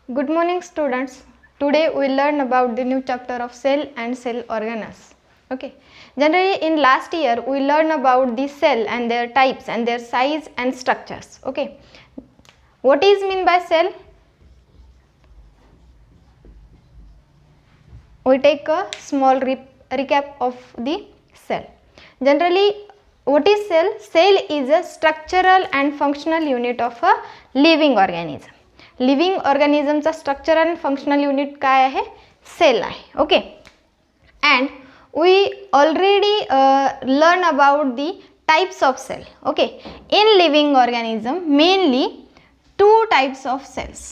Good morning students. Today we will learn about the new chapter of cell and cell organelles. Okay. Generally in last year we learned about the cell and their types and their size and structures. Okay. What is mean by cell? We take a small recap of the cell. Generally what is cell? Cell is a structural and functional unit of a living organism. Living ऑर्गॅनिझमचा structure and functional unit काय आहे? Cell आहे. Okay. And we already learn about the types of cell. Okay. In living organism mainly two types of cells.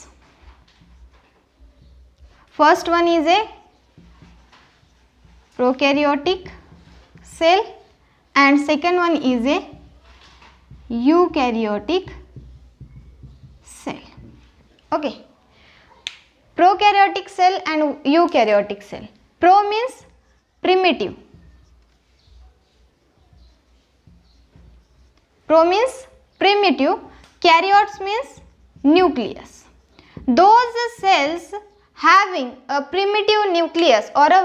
First one is a prokaryotic cell and second one is a eukaryotic cell. Okay. Prokaryotic cell and eukaryotic cell. Pro means primitive. Pro means primitive. Karyotes means nucleus. Those cells having a primitive nucleus or a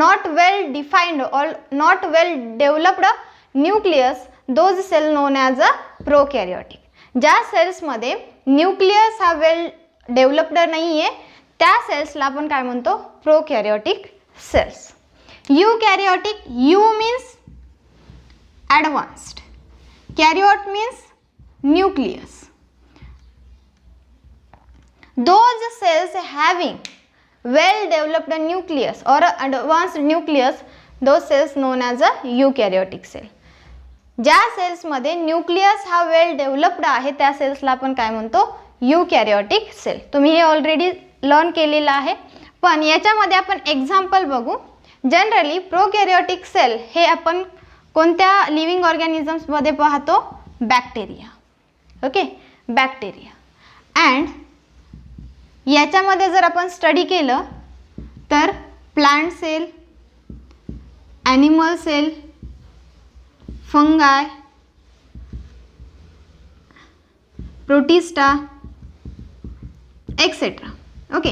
not well defined or not well developed nucleus, those cell known as a prokaryotic. ज्या cells मध्ये nucleus हा well developed नाही आहे त्या सेल्सला आपण काय म्हणतो? Prokaryotic cells. Eukaryotic, eu means advanced, karyote means nucleus. Those cells having well developed nucleus or advanced nucleus, those cells known as a eukaryotic cell. ज्या सेल्स मध्ये न्यूक्लियस हा वेल डेव्हलप्ड आहे त्या सेल्सला आपण काय म्हणतो? यूकॅरियोटिक सेल. तुम्ही हे ऑलरेडी लर्न केलेलं आहे, पण याच्यामध्ये आपण एक्झाम्पल बघू. जनरली प्रोकॅरियोटिक सेल हे आपण कोणत्या लिव्हिंग ऑर्गॅनिझम्स मध्ये पाहतो? बॅक्टेरिया. ओके. बॅक्टेरिया. अँड याच्यामध्ये जर आपण स्टडी केलं तर plant cell, animal cell, fungi, protista etcetera. Okay.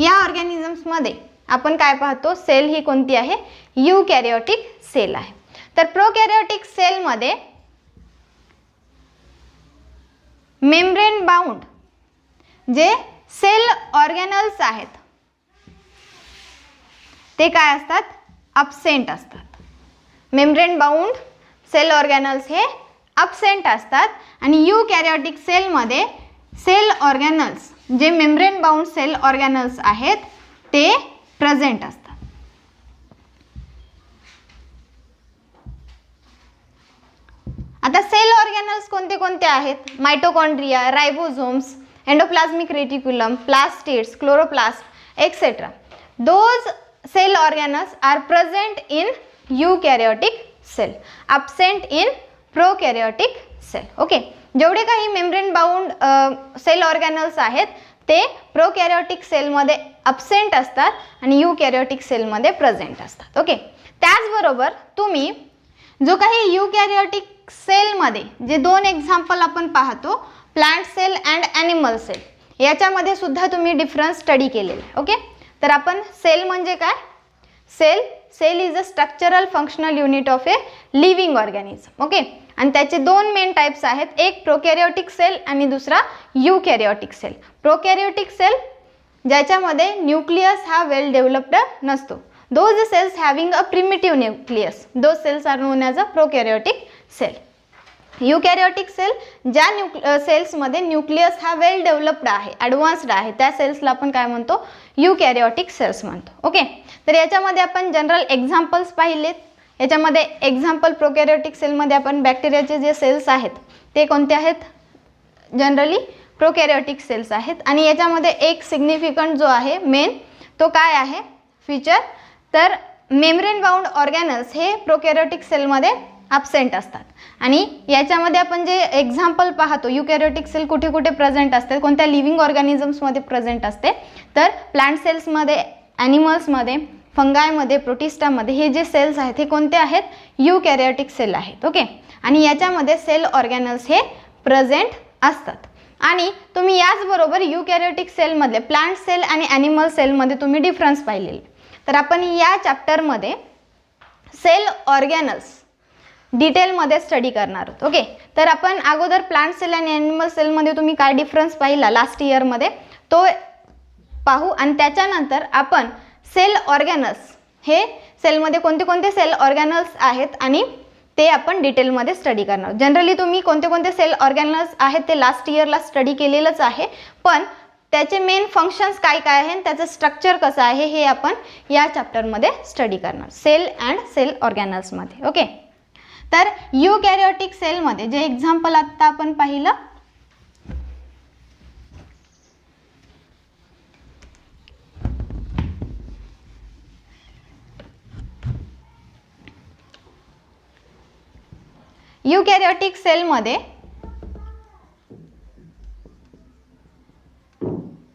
या ऑर्गॅनिझम्समध्ये आपण काय पाहतो? सेल ही कोणती आहे? यूकॅरियोटिक सेल आहे. तर प्रोकॅरियोटिक सेलमध्ये मेम्ब्रेन बाउंड जे सेल ऑर्गॅनल्स आहेत ते काय असतात? अब्सेंट असतात. मेम्ब्रेन बाउंड सेल ऑर्गॅनल्स हे अब्सेंट असतात आणि यूकॅरियोटिक सेलमध्ये सेल ऑर्गॅनल्स जे मेम्ब्रेन बाउंड सेल ऑर्गॅनल्स आहेत ते प्रेझेंट असतात. आता सेल ऑर्गॅनल्स कोणते कोणते आहेत? Mitochondria, ribosomes, endoplasmic reticulum, plastids, chloroplast etcetera. Those cell organelles are present in eukaryotic cell, absent in prokaryotic cell. Okay. जेवढे काही मेम्ब्रेन बाउंड सेल ऑर्गॅनल्स आहेत ते प्रोकॅरियोटिक सेलमध्ये अब्सेंट असतात आणि यूकॅरियोटिक सेलमध्ये प्रेझेंट असतात. ओके. त्याचबरोबर तुम्ही जो काही यूकॅरियोटिक सेलमध्ये जे दोन एक्झाम्पल आपण पाहतो, plant cell and animal cell, याच्यामध्ये सुद्धा तुम्ही डिफरन्स स्टडी केलेला आहे. ओके. तर आपण सेल म्हणजे काय? Cell is a structural functional unit of a living organism. Okay. आणि त्याचे दोन मेन टाइप्स आहेत, एक प्रोकॅरियोटिक सेल आणि दुसरा यूकॅरियोटिक सेल. प्रोकॅरियोटिक सेल ज्याच्यामध्ये न्यूक्लियस हा वेल डेव्हलप्ड नसतो. Those cells having a primitive nucleus, those cells are known as a prokaryotic cell. Eukaryotic cell ज्या सेल्समध्ये न्यूक्लियस हा वेल डेव्हलप्ड आहे, ॲडव्हान्स्ड आहे, त्या सेल्सला आपण काय म्हणतो? यूकॅरियोटिक सेल्स म्हणतो. ओके. तर याच्यामध्ये आपण जनरल एक्झाम्पल्स पाहिलेत. याच्यामध्ये एक्झाम्पल प्रोकॅरियोटिक सेलमध्ये आपण बॅक्टेरियाचे जे सेल्स आहेत ते कोणते आहेत? जनरली प्रोकॅरियोटिक सेल्स आहेत. आणि याच्यामध्ये एक सिग्निफिकंट जो आहे मेन तो काय आहे फीचर? तर मेम्ब्रेन बाउंड ऑर्गॅनल्स हे प्रोकॅरियोटिक सेलमध्ये अब्सेंट असतात. आणि याच्यामध्ये आपण जे एक्झाम्पल पाहतो, यूकॅरियोटिक सेल कुठे कुठे प्रेझेंट असते, कोणत्या लिव्हिंग ऑर्गॅनिझम्समध्ये प्रेझेंट असते, तर प्लांट सेल्समध्ये, ॲनिमल्समध्ये, फंगायमध्ये, प्रोटिस्टामध्ये हे जे सेल्स आहेत हे कोणते आहेत? यूकॅरियोटिक सेल आहेत. ओके. आणि याच्यामध्ये सेल ऑर्गॅनल्स हे प्रेझेंट असतात. आणि तुम्ही याचबरोबर युकॅरियोटिक सेलमधले प्लांट सेल आणि ॲनिमल सेलमध्ये तुम्ही डिफरन्स पाहिलेले. तर आपण या चॅप्टरमध्ये सेल ऑर्गॅनल्स डिटेलमध्ये स्टडी करणार आहोत. ओके, तर आपण अगोदर प्लांट सेल आणि ॲनिमल सेलमध्ये तुम्ही काय डिफरन्स पाहिला लास्ट इयरमध्ये तो पाहू आणि त्याच्यानंतर आपण सेल ऑर्गॅनल्स हे सेलमध्ये कोणते कोणते सेल ऑर्गॅनल्स आहेत आणि ते आपण डिटेलमध्ये स्टडी करणार. जनरली तुम्ही कोणते कोणते सेल ऑर्गॅनल्स आहेत ते लास्ट इयरला स्टडी केलेलंच आहे, पण त्याचे मेन फंक्शन्स काय काय आहे, त्याचं स्ट्रक्चर कसं आहे हे आपण या चॅप्टरमध्ये स्टडी करणार सेल अँड सेल ऑर्गॅनल्समध्ये. ओके, तर युकॅरियोटिक सेलमध्ये जे एक्झाम्पल आत्ता आपण पाहिलं, युकॅरियोटिक सेलमध्ये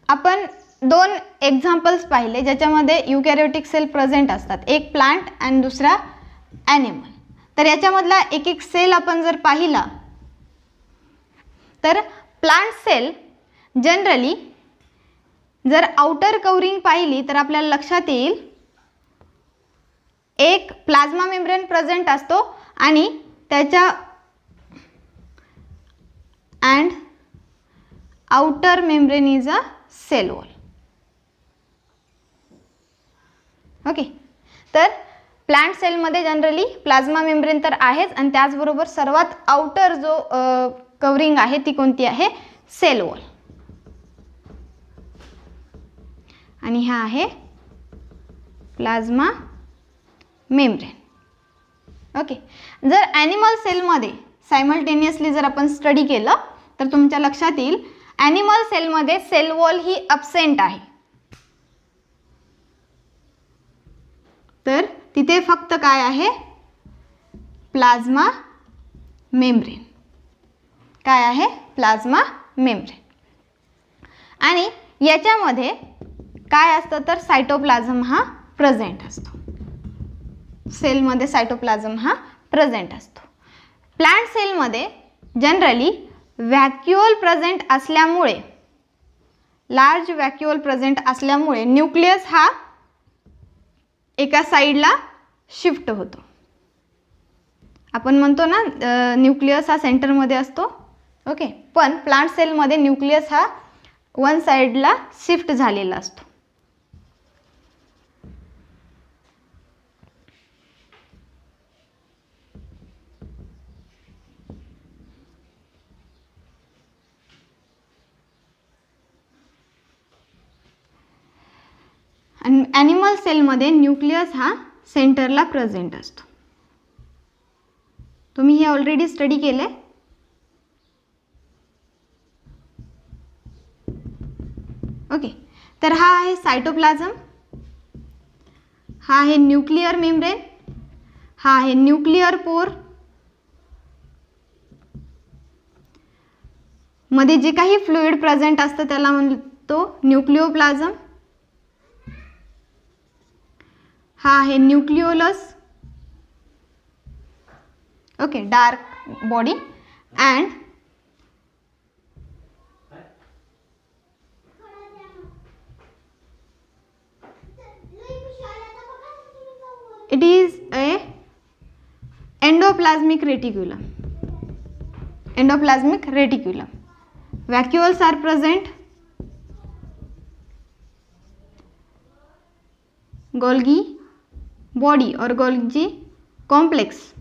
आपण दोन एक्झाम्पल्स पाहिले ज्याच्यामध्ये युकॅरियोटिक सेल प्रेझेंट असतात, एक प्लांट आणि दुसरा ॲनिमल. तर याच्यामधला एक एक सेल आपण जर पाहिला तर प्लांट सेल जनरली जर आउटर कवरिंग पाहिली तर आपल्याला लक्षात येईल एक प्लाझ्मा मेम्ब्रेन प्रेझेंट असतो आणि त्याच्या and outer membrane is a cell wall. Okay, तर प्लांट सेलमध्ये जनरली प्लाझ्मा मेम्ब्रेन तर आहेच आणि त्याचबरोबर सर्वात आउटर जो कवरिंग आहे ती कोणती आहे, सेल वॉल. आणि हा आहे प्लाझ्मा मेम्ब्रेन. ओके, जर ॲनिमल सेलमध्ये सायमल्टेनियसली जर आपण स्टडी केलं तर तुमच्या लक्षात येईल ॲनिमल सेलमध्ये सेल वॉल ही अब्सेंट आहे. तर तिथे फक्त काय आहे, प्लाझ्मा मेम्ब्रेन. काय आहे, प्लाझ्मा मेम्ब्रेन. आणि याच्यामध्ये काय असतं तर सायटोप्लाझम हा प्रेझेंट असतो. सेलमध्ये सायटोप्लाझम हा प्रेझेंट असतो. प्लांट सेलमध्ये जनरली व्हॅक्युओल प्रेझेंट असल्यामुळे, लार्ज व्हॅक्युओल प्रेझेंट असल्यामुळे न्यूक्लियस हा एका साईडला शिफ्ट होतो. आपण म्हणतो ना न्यूक्लियस हा सेंटरमध्ये असतो. ओके, पण प्लांट सेलमध्ये न्यूक्लियस हा वन साईडला शिफ्ट झालेला असतो. आणि ॲनिमल सेलमध्ये न्यूक्लियस हा सेंटरला प्रेझेंट असतो. तुम्ही हे ऑलरेडी स्टडी केले. ओके, तर हा आहे सायटोप्लाझम, हा आहे न्यूक्लियर मेम्ब्रेन, हा आहे न्यूक्लियर पोर. मध्ये जे काही फ्लुइड प्रेझेंट असतं त्याला म्हणतो न्यूक्लिओप्लाझम. हा आहे nucleolus. Okay, dark body. And it is a endoplasmic reticulum. Endoplasmic reticulum. Vacuoles are present. Golgi body or Golgi complex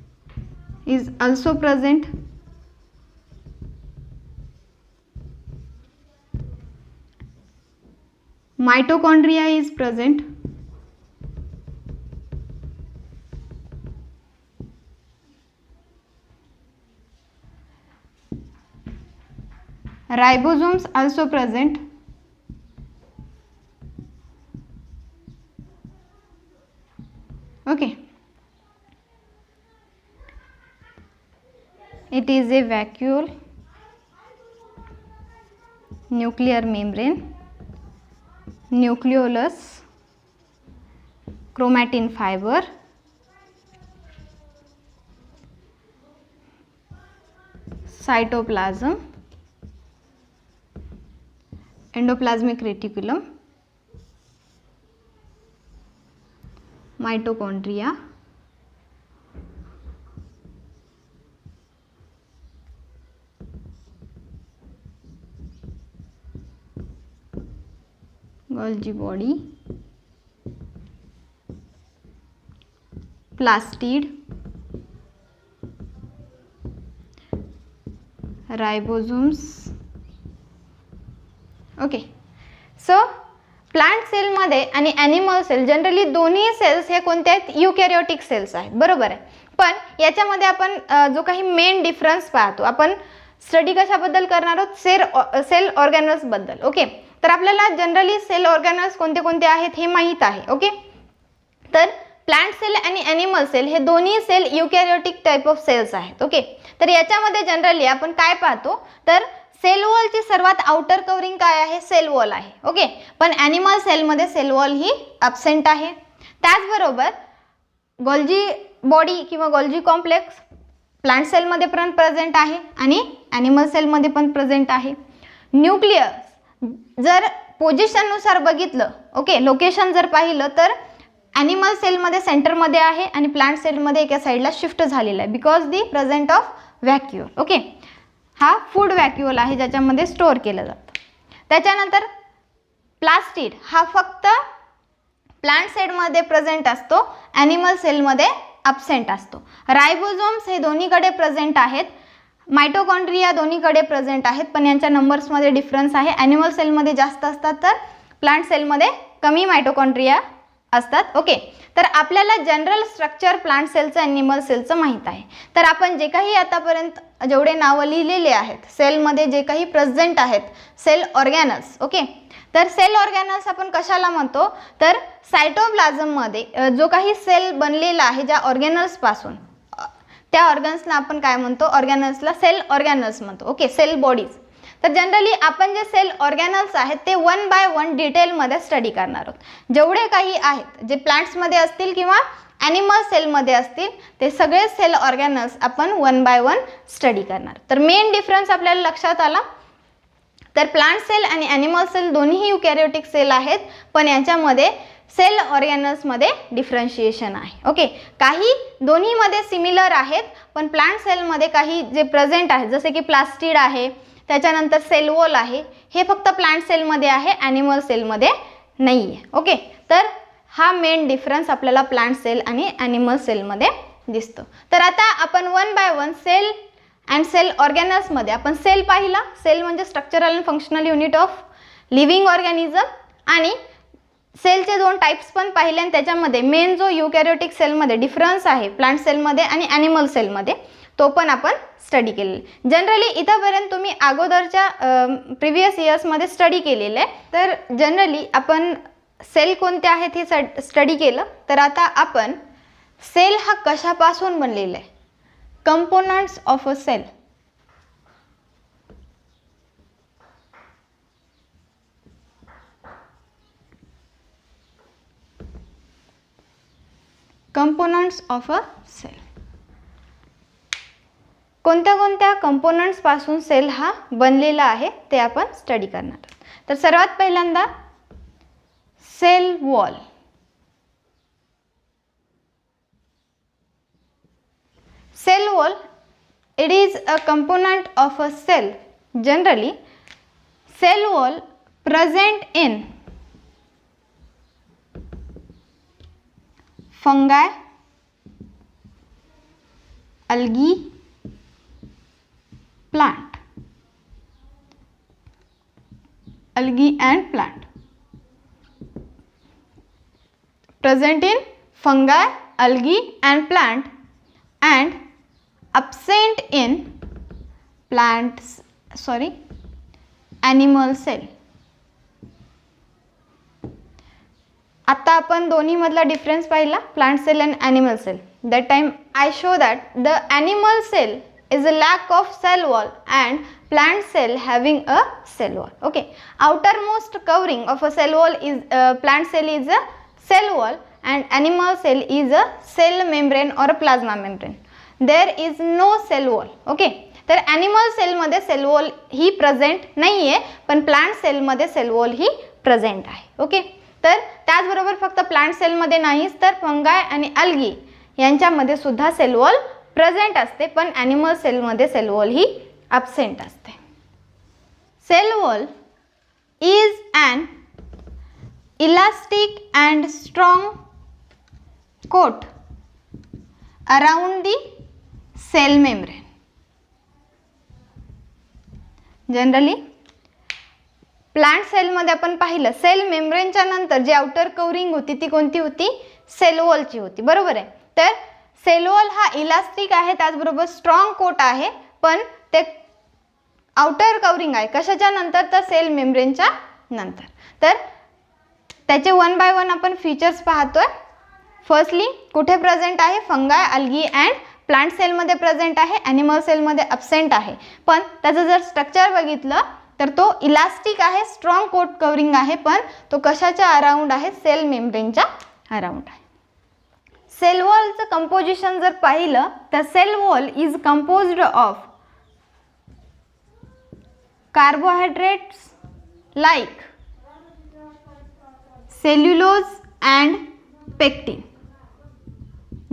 is also present. Mitochondria is present. Ribosomes also present. Okay, it is a vacuole, nuclear membrane, nucleolus, chromatin fiber, cytoplasm, endoplasmic reticulum, mitochondria, Golgi body, plastid, ribosomes. Okay, so plant सेलमध्ये आणि animal cell generally दोन्ही cells हे कोणते आहेत, युकॅरियोटिक cells आहेत, बरोबर आहे. पण याच्यामध्ये आपण जो काही मेन डिफरन्स पाहतो, आपण स्टडी कशाबद्दल करणार आहोत, सेल ऑर्गॅनल्स बद्दल. ओके, तर आपल्याला जनरली सेल ऑर्गॅनल्स कोणते कोणते आहेत हे माहीत आहे. ओके, तर प्लांट सेल आणि ॲनिमल सेल हे दोन्ही सेल युकॅरियोटिक टाईप ऑफ सेल्स आहेत. ओके, तर याच्यामध्ये जनरली आपण काय पाहतो, तर सेल वॉलची सर्वात आउटर कवरिंग काय आहे, सेल वॉल आहे. ओके, पण ॲनिमल सेलमध्ये सेल वॉल ही ॲब्सेंट आहे. त्याचबरोबर गोल्जी बॉडी किंवा गोल्जी कॉम्प्लेक्स प्लांट सेलमध्ये पण प्रेझेंट आहे आणि ॲनिमल सेलमध्ये पण प्रेझेंट आहे. न्यूक्लियस जर पोझिशननुसार बघितलं, ओके, लोकेशन जर पाहिलं तर ॲनिमल सेलमध्ये सेंटरमध्ये आहे आणि प्लांट सेलमध्ये एका साईडला शिफ्ट झालेला आहे because the present of vacuole. Okay, हा फूड व्हॅक्यूल आहे ज्याच्यामध्ये स्टोअर केलं जातं. त्याच्यानंतर प्लास्टिड हा फक्त प्लांट सेलमध्ये प्रेझेंट असतो, ॲनिमल सेलमध्ये ॲब्सेंट असतो. रायबोझोम्स हे दोन्हीकडे प्रेझेंट आहेत, माइटोकॉन्ड्रिया दोन्हीकडे प्रेझेंट आहेत, पण यांच्या नंबर्समध्ये डिफरन्स आहे. ॲनिमल सेलमध्ये जास्त असतात तर प्लांट सेलमध्ये कमी माइटोकॉन्ड्रिया असतात. ओके, तर आपल्याला जनरल स्ट्रक्चर प्लांट सेलचं ॲनिमल सेलचं माहीत आहे. तर आपण जे काही आतापर्यंत जेवढे नावं लिहिलेले आहेत सेलमध्ये जे काही प्रेझेंट आहेत सेल ऑर्गॅनल्स. ओके, तर सेल ऑर्गॅनल्स आपण कशाला म्हणतो, तर सायटोप्लाझममध्ये जो काही सेल बनलेला आहे ज्या ऑर्गॅनल्सपासून, त्या ऑर्गन्सला आपण काय म्हणतो, ऑर्गॅनल्सला सेल ऑर्गॅनल्स म्हणतो. Okay, cell bodies. तर जनरली आपण जे सेल ऑर्गॅनल्स आहेत ते 1 बाय 1 डिटेलमध्ये स्टडी करणार आहोत. जेवढे काही आहेत जे प्लांट्समध्ये असतील किंवा ॲनिमल सेलमध्ये असतील ते सगळे सेल ऑर्गॅनल्स आपण 1 बाय 1 स्टडी करणार. तर मेन डिफरन्स आपल्याला लक्षात आला, तर प्लांट सेल आणि ॲनिमल सेल दोन्ही युकॅरियोटिक सेल आहेत, पण याच्यामध्ये सेल ऑर्गॅनल्समध्ये डिफरन्शिएशन आहे. ओके, काही दोन्हीमध्ये सिमिलर आहेत, पण प्लांट सेलमध्ये काही जे प्रेझेंट आहेत जसे की प्लास्टिड आहे, त्याच्यानंतर सेल वॉल आहे, हे फक्त प्लांट सेलमध्ये आहे, ॲनिमल सेलमध्ये नाही आहे. ओके, तर हा मेन डिफरन्स आपल्याला प्लांट सेल आणि ॲनिमल सेलमध्ये दिसतो. तर आता आपण 1 बाय 1 सेल अँड सेल ऑर्गॅनल्समध्ये आपण सेल पाहिला. सेल म्हणजे structural and functional unit of living organism, आणि सेलचे 2 टाइप्स पण पाहिले आणि त्याच्यामध्ये मेन जो युकॅरियोटिक सेलमध्ये डिफरन्स आहे प्लांट सेलमध्ये आणि ॲनिमल सेलमध्ये तो पण आपण स्टडी केलेला. जनरली इथंपर्यंत तुम्ही अगोदरच्या प्रिव्हियस इयर्समध्ये स्टडी केलेलं आहे. तर जनरली आपण सेल कोणते आहेत हे स्टडी केलं. तर आता आपण सेल हा कशापासून बनलेला आहे, components of a cell. Components of a cell, कोणत्या कोणत्या कंपोनंट्सपासून सेल हा बनलेला आहे ते आपण स्टडी करणार आहोत. तर सर्वात पहिल्यांदा cell wall. Cell wall, it is a component of a cell. Generally, cell wall present in fungi, algae, plant, algae and plant. Present in fungi, algae and plant, and absent in animal cell. आता आपण दोन्ही मधला difference पाहिला, plant cell and animal cell. That time I show that the animal cell is a lack of cell wall and plant cell having a cell wall. Okay, outermost covering of a cell wall is plant cell is a cell wall and animal cell is a cell membrane or a plasma membrane. There is no cell wall. Okay, तर animal सेलमध्ये cell wall ही present नाही आहे, पण plant सेलमध्ये cell wall ही present आहे. Okay, तर त्याचबरोबर फक्त प्लांट सेलमध्ये नाहीच तर फंगाय आणि अल्गी यांच्यामध्ये सुद्धा सेल वॉल प्रेझेंट असते, पण ॲनिमल सेलमध्ये सेल वॉल ही ॲब्सेंट असते. Cell wall is an elastic and strong coat around the cell membrane. Generally plant सेलमध्ये आपण पाहिलं सेल मेम्ब्रेनच्या नंतर जी आउटर कवरिंग होती ती कोणती होती? सेल वॉलची होती, बरोबर आहे. तर सेल वॉल हा इलास्टिक आहे, त्याचबरोबर स्ट्रॉंग कोट आहे, पण ते आउटर कवरिंग आहे कशाच्या नंतर? तर सेल मेम्ब्रेनच्या नंतर. तर त्याचे वन बाय वन आपण फीचर्स पाहतोय. फर्स्टली कुठे प्रेझेंट आहे? फंगाय, अल्गी अँड प्लांट सेलमध्ये प्रेझेंट आहे, ॲनिमल सेलमध्ये ॲब्सेंट आहे. पण त्याचं जर स्ट्रक्चर बघितलं तर तो इलास्टिक आहे, स्ट्रॉंग कोट कवरिंग आहे, पण तो कशाच्या अराउंड आहे? सेल मेम्ब्रेनच्या अराउंड आहे. सेल वॉलचं कंपोजिशन जर पाहिलं तर cell wall is composed of carbohydrates like cellulose and pectin.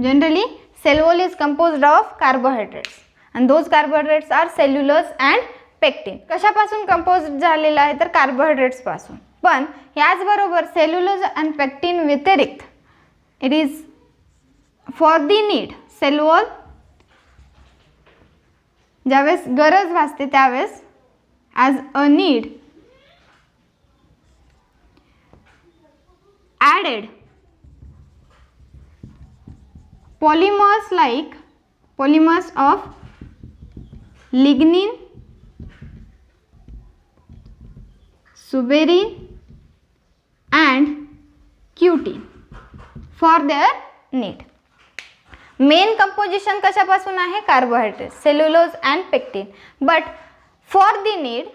Generally cell wall is composed of carbohydrates and those carbohydrates are cellulose and pectin. कशापासून कंपोज झालेला आहे? तर कार्बोहायड्रेट्स पासून. पण याचबरोबर सेल्युलोज आणि पेक्टिन व्यतिरिक्त it is for the need cell wall ज्यावेळेस गरज भासते त्यावेळेस as a need added polymers of lignin, suberin and cutin for their need. Main composition कशापासून आहे? Carbohydrate, cellulose and pectin. But for the need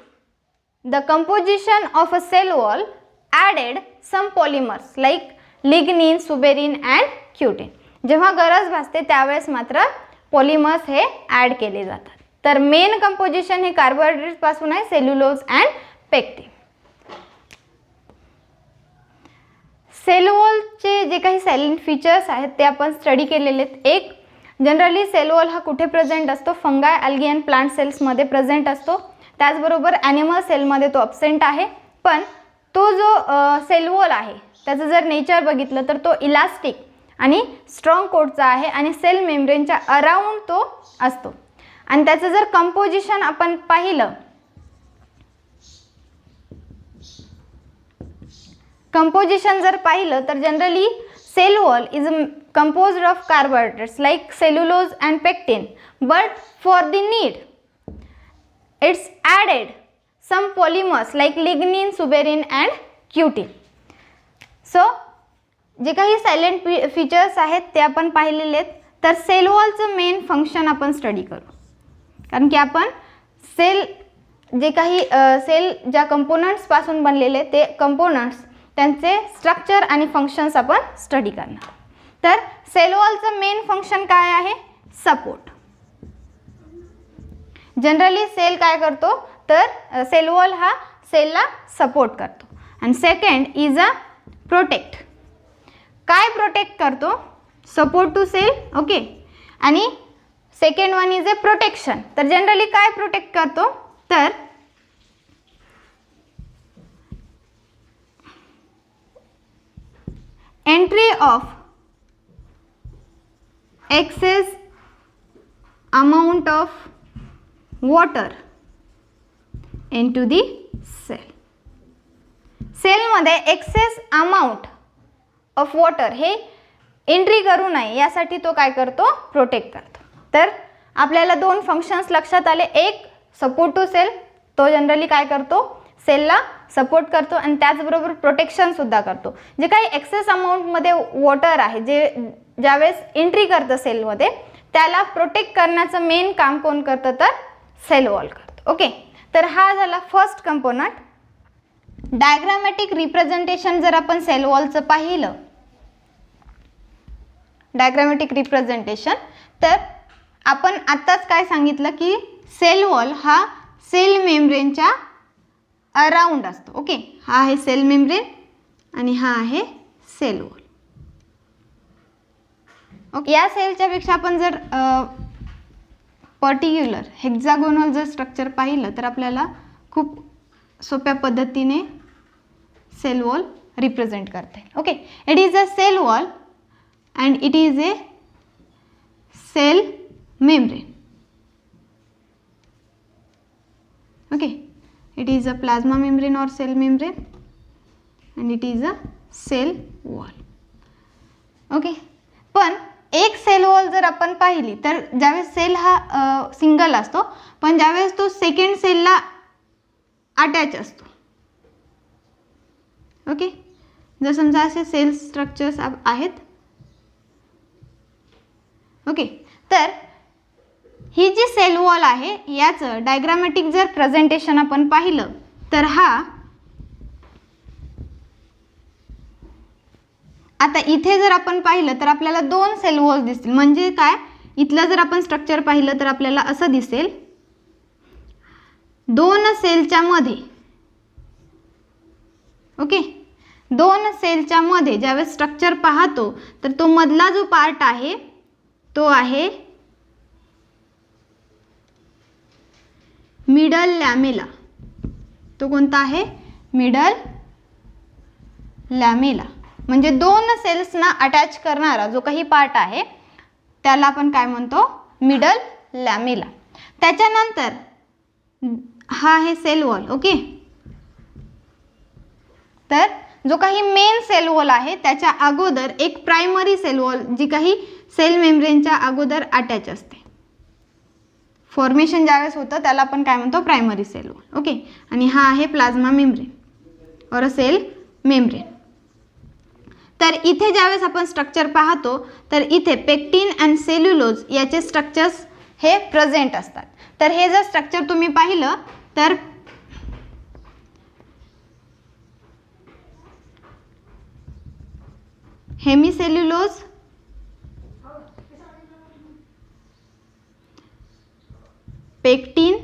the composition of a cell wall added some polymers like lignin, suberin and cutin. जेव्हा गरज भासते त्यावेळेस मात्र polymers हे add केले जातात. तर मेन कंपोजिशन हे कार्बोहायड्रेट पासून आहे, सेल्युलोज अँड पेक्टिन. सेल वॉलचे जे काही सायलेंट फीचर्स आहेत ते आपण स्टडी केलेले आहेत. एक, जनरली सेल वॉल हा कुठे प्रेझेंट असतो? फंगाय, अल्गी अँड प्लांट सेल्समध्ये प्रेझेंट असतो. त्याचबरोबर ॲनिमल सेलमध्ये तो ॲब्सेंट आहे. पण तो जो सेल वॉल आहे त्याचं जर नेचर बघितलं तर तो इलास्टिक आणि स्ट्रॉंग कोटचा आहे आणि सेल मेम्ब्रेनच्या अराउंड तो असतो. आणि त्याचं जर कंपोजिशन आपण पाहिलं, तर generally cell wall is composed of carbohydrates like cellulose and pectin, but for the need it's added some polymers like lignin, suberin and cutin. So जे काही सायलेंट फीचर्स आहेत ते आपण पाहिलेले आहेत. तर सेल वॉलचं मेन फंक्शन आपण स्टडी करू, कारण की आपण सेल जे काही सेल ज्या कंपोनंट्सपासून बनलेले ते कंपोनंट्स त्यांचे स्ट्रक्चर आणि फंक्शन्स आपण स्टडी करणार. तर सेल वॉलचं मेन फंक्शन काय आहे? सपोर्ट. जनरली सेल काय करतो? तर सेल वॉल हा सेलला सपोर्ट करतो. आणि सेकंड इज अ प्रोटेक्ट. काय प्रोटेक्ट करतो? Support to cell. ओके. आणि second one is a protection. तर जनरली काय प्रोटेक्ट करतो? तर entry of excess amount of water into the cell. सेलमध्ये एक्सेस अमाउंट ऑफ वॉटर हे एंट्री करू नये यासाठी तो काय करतो? प्रोटेक्ट करतो. तर आपल्याला दोन फंक्शन्स लक्षात आले. एक, सपोर्ट टू सेल, तो जनरली काय करतो? सेलला सपोर्ट करतो आणि त्याचबरोबर प्रोटेक्शनसुद्धा करतो. जे काही एक्सेस अमाऊंटमध्ये वॉटर आहे जे ज्यावेळेस एंट्री करतं सेलमध्ये त्याला प्रोटेक्ट करण्याचं मेन काम कोण करतं? तर सेल वॉल करतो. ओके. तर हा झाला फर्स्ट कंपोनंट. डायग्रामॅटिक रिप्रेझेंटेशन जर आपण सेल वॉलचं पाहिलं, डायग्रामॅटिक रिप्रेझेंटेशन, तर आपण आत्ताच काय सांगितलं की सेल वॉल हा सेल मेम्ब्रेनच्या अराउंड असतो. ओके, हा आहे सेल मेम्ब्रेन आणि हा आहे सेल वॉल. ओके, या सेलच्या पेक्षा आपण जर पर्टिक्युलर हेक्झागोनल जर स्ट्रक्चर पाहिलं तर आपल्याला खूप सोप्या पद्धतीने सेल वॉल रिप्रेझेंट करता येईल. Okay, it is a cell wall and it is a cell membrane. Okay, it is a plasma membrane or cell membrane and it is a cell wall. Okay, पण एक sale wall जर आपण पाहिली तर ज्यावेळेस sale हा single असतो, पण ज्यावेळेस तो सेकंड सेलला अटॅच असतो. ओके, जर समजा असे सेल स्ट्रक्चर्स आहेत. ओके, तर ही जी सेल वॉल आहे याचं डायग्रामॅटिक जर प्रेझेंटेशन आपण पाहिलं तर हा आता इथे जर आपण पाहिलं तर आपल्याला दोन सेल वॉल्स दिसतील. म्हणजे काय, इथलं जर आपण स्ट्रक्चर पाहिलं तर आपल्याला असं दिसेल, दोन सेलच्या मध्ये. ओके, दोन सेलच्या मध्ये ज्यावेळेस स्ट्रक्चर पाहतो तर तो मधला जो पार्ट आहे तो आहे मिडल लॅमेला. तो कोणता आहे, मिडल लॅमेला. म्हणजे दोन सेल्सना अटॅच करणारा जो काही पार्ट आहे त्याला आपण काय म्हणतो, मिडल लॅमेला. त्याच्यानंतर हा आहे सेल वॉल. ओके, तर जो काही मेन सेल वॉल आहे त्याच्या अगोदर एक प्रायमरी सेल वॉल जी काही सेल मेम्ब्रेनच्या अगोदर अटॅच असते. फॉर्मेशन ज्यावेळेस होतं त्याला आपण काय म्हणतो, प्रायमरी सेल वॉल. ओके, आणि हा आहे प्लाझ्मा मेम्ब्रेन और सेल मेम्ब्रेन. तर इथे ज्यावेळेस आपण स्ट्रक्चर पाहतो तर इथे पेक्टिन अँड सेल्युलोज याचे स्ट्रक्चर्स हे प्रेझेंट असतात. तर हे जर स्ट्रक्चर तुम्ही पाहिलं तर हेमिसेल्युलोज, pectin,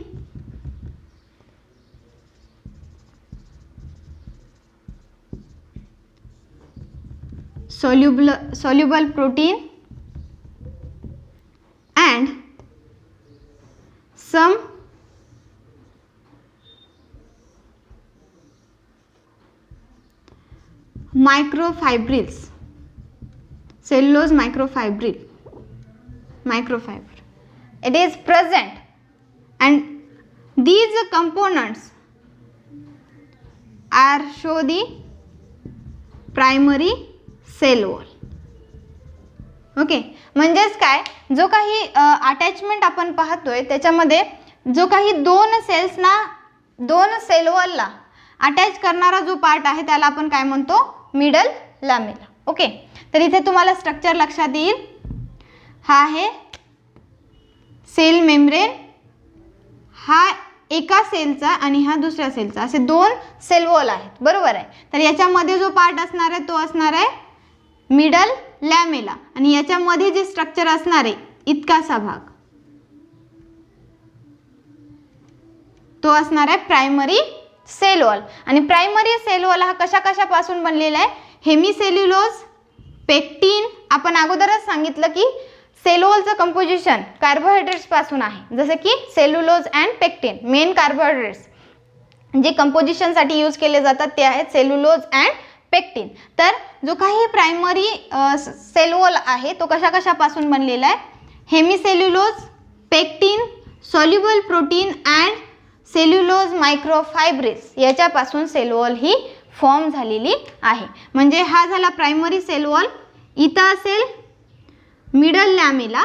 soluble protein and some microfibrils, cellulose microfibril. It is present and these components are show the primary cell wall. Okay, म्हणजेच काय, जो काही अटॅचमेंट आपण पाहतोय त्याच्यामध्ये जो काही दोन सेल्सना, दोन सेल वॉलला अटॅच करणारा जो पार्ट आहे त्याला आपण काय म्हणतो, मिडल लॅमेला. ओके, तर इथे तुम्हाला स्ट्रक्चर लक्षात येईल. हा आहे सेल मेम्ब्रेन, हा एका सेलचा आणि हा दुसऱ्या सेलचा, असे दोन सेल वॉल आहेत. बरोबर आहे. तर याच्यामध्ये जो पार्ट असणार आहे तो असणार आहे मिडल लॅमेला आणि याच्यामध्ये जे स्ट्रक्चर असणार आहे इतकासा भाग तो असणार आहे प्रायमरी सेल वॉल. आणि प्रायमरी सेल वॉल हा कशा कशापासून बनलेला आहे, हेमिसेल्युलोज, पेक्टिन. आपण अगोदरच सांगितलं की सेल वॉलचं कंपोजिशन कार्बोहायड्रेट्स पासून आहे, जसे की cellulose and pectin. Main carbohydrates जे कंपोजिशनसाठी यूज केले जातात ते आहेत सेल्युलोज अँड पेक्टिन. तर जो काही प्रायमरी सेल वॉल आहे तो कशा कशापासून बनलेला आहे, hemicellulose, pectin, soluble protein and cellulose microfibrils याच्यापासून सेल वॉल ही फॉर्म झालेली आहे. म्हणजे हा झाला प्रायमरी सेल वॉल. इथं असेल मिडल लॅमेला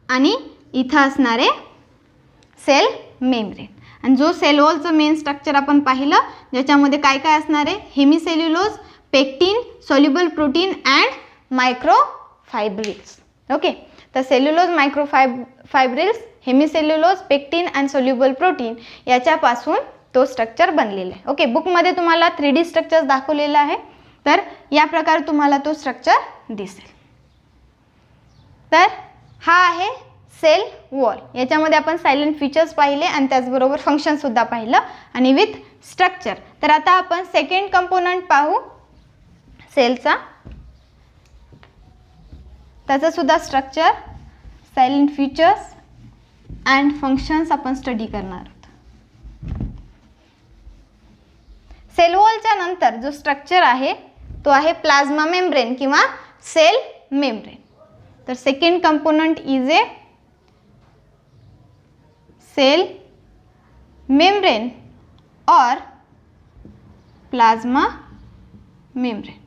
आणि इथं असणारे सेल मेम्ब्रेन. आणि जो सेल वॉलचं मेन स्ट्रक्चर आपण पाहिलं ज्याच्यामध्ये काय काय असणार आहे, hemicellulose, pectin, soluble protein and microfibrils. Okay, तर cellulose, microfibrils, hemicellulose, pectin and soluble protein याच्यापासून तो स्ट्रक्चर बनलेला आहे. ओके, बुकमध्ये तुम्हाला 3D स्ट्रक्चर्स दाखवलेला आहे. तर या प्रकारे तुम्हाला तो स्ट्रक्चर दिसेल. तर हा आहे सेल वॉल. याच्यामध्ये आपण सायलेंट फीचर्स पाहिले आणि त्याचबरोबर फंक्शनसुद्धा पाहिलं आणि विथ स्ट्रक्चर. तर आता आपण सेकंड कंपोनंट पाहू सेलचा. त्याचं सुद्धा structure, silent features and functions आपण स्टडी करणार आहोत. सेल वॉलच्या नंतर जो स्ट्रक्चर आहे तो आहे प्लाझ्मा मेम्ब्रेन किंवा सेल मेम्ब्रेन. तर second component is a cell membrane और प्लाझ्मा मेम्ब्रेन.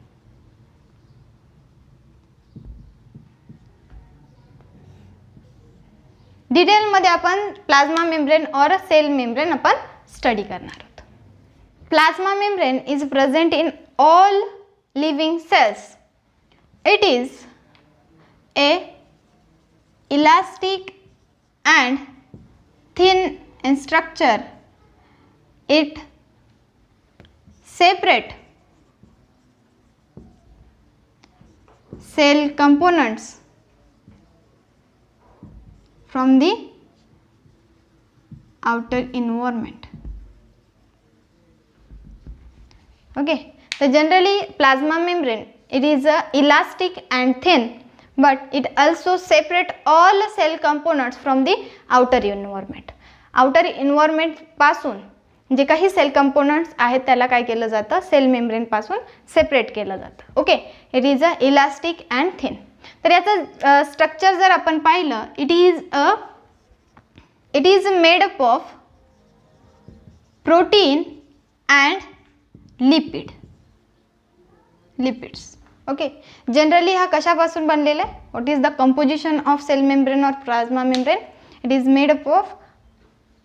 डिटेलमध्ये आपण प्लाझ्मा मेम्ब्रेन और सेल मेम्ब्रेन आपण स्टडी करणार आहोत. Plasma membrane is present in all living cells. It is a elastic and thin in structure. It separate cell components from the outer environment. Okay, so generally plasma membrane, it is elastic and thin, but it also separate all cell components from the outer environment. outer environment पासून जे काही sale components आहेत त्याला काय केलं जातं, sale membrane पासून separate केलं जातं. Okay, it is a elastic and thin. तर याचं स्ट्रक्चर जर आपण पाहिलं, it is made up of protein and lipids. Okay, generally हा कशापासून बनलेला आहे, what is the composition of cell membrane और plasma membrane. It is made up of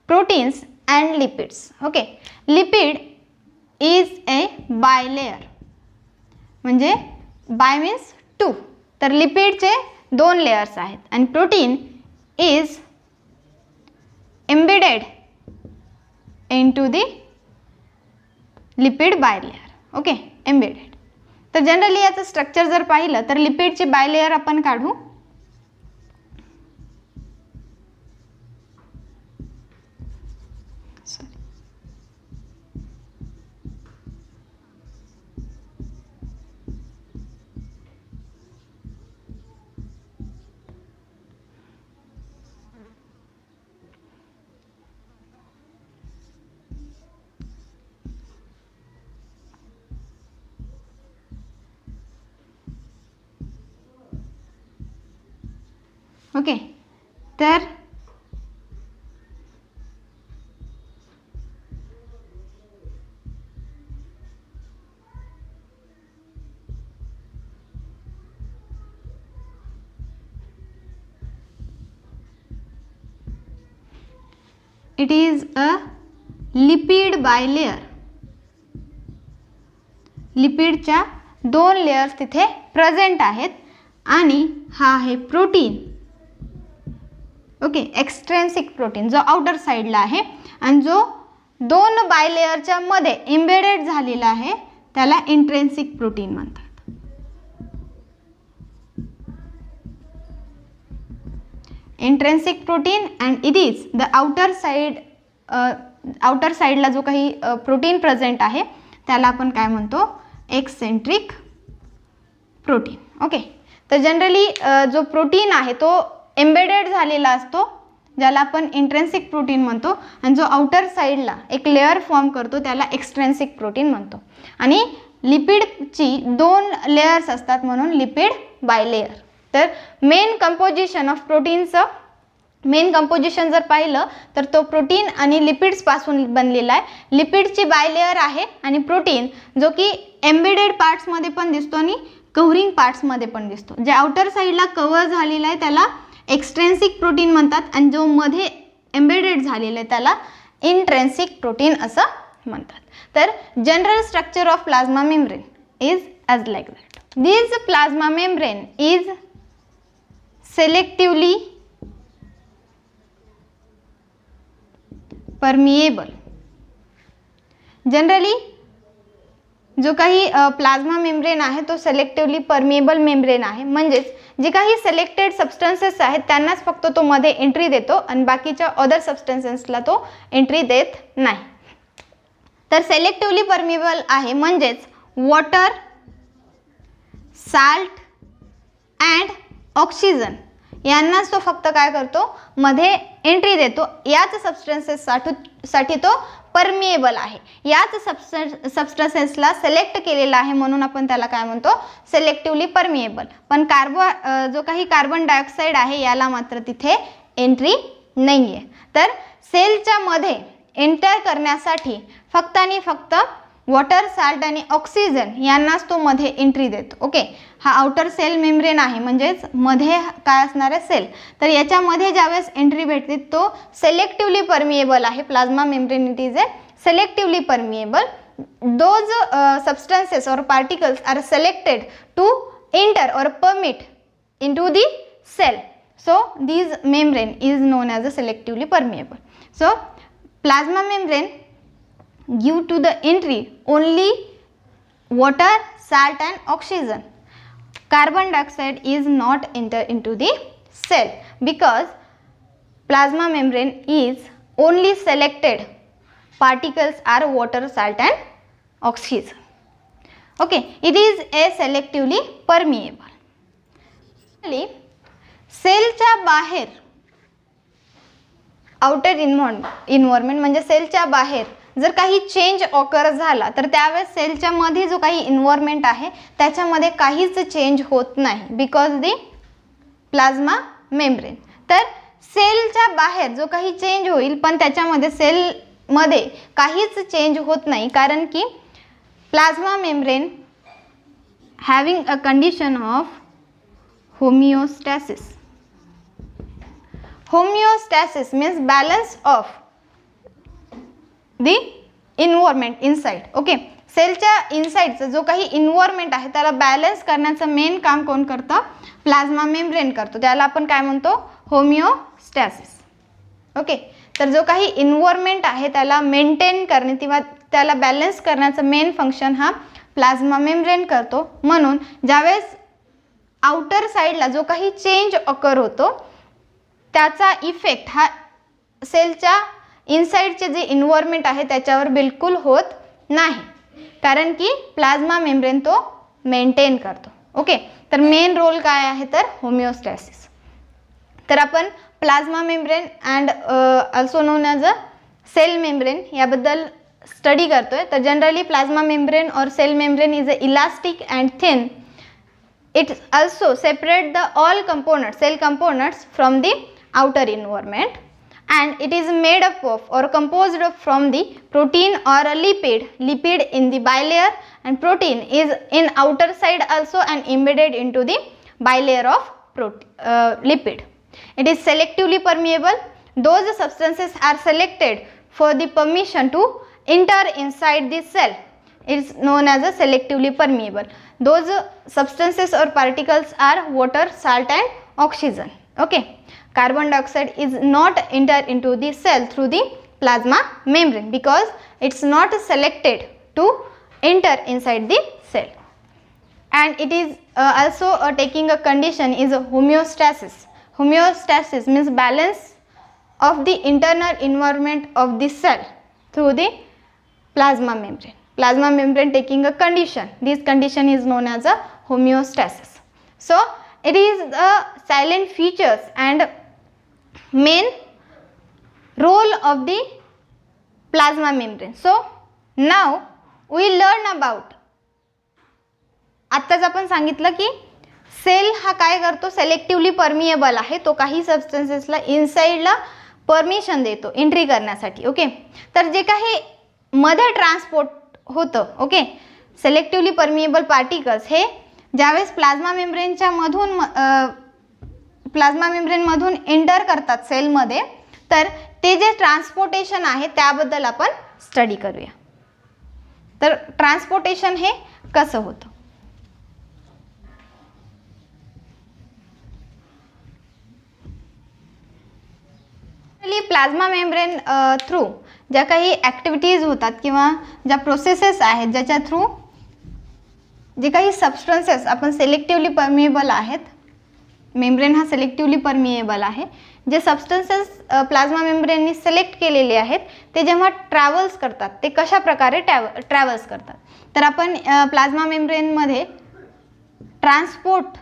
proteins and lipids. Okay, lipid is a bilayer, म्हणजे bi means two. तर लिपिडचे 2 layers आहेत आणि protein is embedded into the lipid bilayer. Okay, embedded. तर जनरली याचं structure जर पाहिलं तर लिपिडची बायलेयर आपण काढू. ओके, तर it is a lipid bilayer. लिपिडच्या 2 लेयर्स तिथे प्रेझेंट आहेत आणि हा आहे प्रोटीन. ओके, एक्सट्रेन्सिक प्रोटीन जो आउटर साईडला आहे आणि जो 2 बायलेयरच्या मध्ये एम्बेडेड झालेला आहे त्याला इंट्रेन्सिक प्रोटीन म्हणतात. Intrinsic protein and it is the outer साईडला जो काही प्रोटीन प्रेझेंट आहे त्याला आपण काय म्हणतो, एक्सेंट्रिक प्रोटीन. ओके, तर जनरली जो प्रोटीन आहे तो एम्बेडेड झालेला असतो ज्याला आपण इंट्रेन्सिक प्रोटीन म्हणतो आणि जो आउटर साईडला एक लेअर फॉर्म करतो त्याला एक्सट्रेन्सिक प्रोटीन म्हणतो. आणि लिपिडची 2 लेयर्स असतात म्हणून लिपिड बायलेयर. तर मेन कंपोजिशन ऑफ प्रोटीनचं मेन कंपोजिशन जर पाहिलं तर तो प्रोटीन आणि लिपिड्स पासून बनलेला आहे. लिपिडची बायलेयर आहे आणि प्रोटीन जो की एम्बेडेड पार्ट्समध्ये पण दिसतो आणि कव्हरिंग पार्ट्समध्ये पण दिसतो. जे आउटर साईडला कव्हर झालेला आहे त्याला एक्सट्रेन्सिक प्रोटीन म्हणतात आणि जो मध्ये एम्बेडेड झालेला आहे त्याला इंट्रेन्सिक प्रोटीन असं म्हणतात. तर general structure of plasma membrane is as like that. This plasma membrane is selectively permeable. Generally जो काही प्लाझ्मा मेम्ब्रेन आहे तो सेलेक्टिव्हली परमिएबल मेम्ब्रेन आहे, म्हणजेच जे काही सिलेक्टेड सबस्टन्सेस आहेत त्यांनाच फक्त तो मध्ये एंट्री देतो आणि बाकीच्या अदर सबस्टन्सेसला तो एंट्री देत नाही. तर सेलेक्टिव्हली परमिएबल आहे म्हणजेच वॉटर, साल्ट अँड ऑक्सिजन यांनाच तो फक्त काय करतो, मध्ये एंट्री देतो. याच सबस्टन्सेससाठी तो परमिएबल आहे, याच सबस्टन्सेसला सिलेक्ट केलेला आहे म्हणून आपण त्याला काय म्हणतो, सिलेक्टिव्हली परमिएबल. पण जो काही कार्बन डायऑक्साईड आहे याला मात्र तिथे एंट्री नाही आहे. तर सेलच्या मध्ये एंटर करण्यासाठी फक्त आणि फक्त वॉटर, साल्ट आणि ऑक्सिजन यांनाच तो मध्ये एंट्री देतो. ओके, हा आउटर सेल मेम्ब्रेन आहे म्हणजेच मध्ये काय असणार आहे, सेल. तर याच्यामध्ये ज्यावेळेस एंट्री भेटते तो सेलेक्टिव्हली परमिएबल आहे. Plasma membrane it is a selectively permeable. Those substances और particles are selected to enter or permit into the cell. So these membrane is known as a selectively permeable. So plasma membrane give to the entry only water, salt and oxygen. Carbon dioxide is not enter into the cell because plasma membrane is only selected particles are water, salt and oxygen. Okay, it is a selectively permeable. सेलच्या बाहेर outer environment म्हणजे सेलच्या बाहेर जर काही change occur झाला तर त्यावेळेस सेलच्या मध्ये जो काही इन्व्हायरमेंट आहे त्याच्यामध्ये काहीच चेंज होत नाही बिकॉज दी प्लाझ्मा मेम्ब्रेन. तर सेलच्या बाहेर जो काही चेंज होईल पण त्याच्यामध्ये सेलमध्ये काहीच चेंज होत नाही कारण की plasma membrane having a condition of homeostasis. Homeostasis means balance of the environment inside. Okay, सेलच्या इनसाइडचा जो काही इन्व्हायरमेंट आहे त्याला बॅलन्स करण्याचं मेन काम कोण करतं, प्लाझ्मा मेम्ब्रेन करतो. त्याला आपण काय म्हणतो, होमिओस्टॅसिस. ओके, तर जो काही इन्व्हायरमेंट आहे त्याला मेंटेन करणे किंवा त्याला बॅलन्स करण्याचं मेन फंक्शन हा प्लाझ्मा मेम्ब्रेन करतो. म्हणून ज्यावेळेस आउटर साईडला जो काही चेंज ऑकर होतो त्याचा इफेक्ट हा सेलच्या इनसाइडचे जे इन्व्हायरमेंट आहे त्याच्यावर बिलकुल होत नाही कारण की प्लाझ्मा मेम्ब्रेन तो मेंटेन करतो. ओके, तर मेन रोल काय आहे तर होमिओस्टॅसिस. तर आपण plasma membrane and also known as a cell membrane याबद्दल स्टडी करतोय. तर जनरली प्लाझ्मा मेम्ब्रेन और cell membrane is a elastic and thin. It also separate the all components, cell components from the outer environment, and it is made up of or composed of from the protein or a lipid in the bilayer, and protein is in outer side also and embedded into the bilayer of lipid. It is selectively permeable. Those substances are selected for the permission to enter inside the cell. It is known as a selectively permeable. Those substances or particles are water, salt and oxygen. Okay, carbon dioxide is not enter into the cell through the plasma membrane because it's not selected to enter inside the cell. And it is also taking a condition is a homeostasis. Homeostasis means balance of the internal environment of the cell through the plasma membrane. Plasma membrane taking a condition. This condition is known as a homeostasis. So it is the silent features and main role of the plasma membrane. So now we learn about, आत्ताच आपण सांगितलं की sale हा काय करतो, सेलेक्टिव्हली permeable आहे. तो काही सबस्टन्सेसला इनसाइडला परमिशन देतो एंट्री करण्यासाठी. ओके, तर जे काही मध्ये ट्रान्सपोर्ट होतं, ओके, सेलेक्टिव्हली परमिएबल पार्टिकल्स हे ज्यावेळेस प्लाझ्मा मेम्ब्रेन मधून एंटर करतात सेलमध्ये तर ते जे ट्रान्सपोर्टेशन आहे त्याबद्दल आपण स्टडी करूया. तर ट्रान्सपोर्टेशन हे कसं होतं. प्लाझ्मा मेम्ब्रेन थ्रू ज्या काही ॲक्टिव्हिटीज होतात किंवा ज्या प्रोसेसेस आहेत ज्याच्या थ्रू जे काही सबस्टन्सेस आपण सिलेक्टिव्हली परमिएबल आहेत, मेम्ब्रेन हा सिलेक्टिव्हली परमिएबल आहे, जे सबस्टन्सेस प्लाझ्मा मेम्ब्रेननी सिलेक्ट केलेले आहेत ते जेव्हा ट्रॅव्हल्स करतात ते कशा प्रकारे ट्रॅव्हल्स करतात, तर आपण प्लाझ्मा मेम्ब्रेनमध्ये ट्रान्सपोर्ट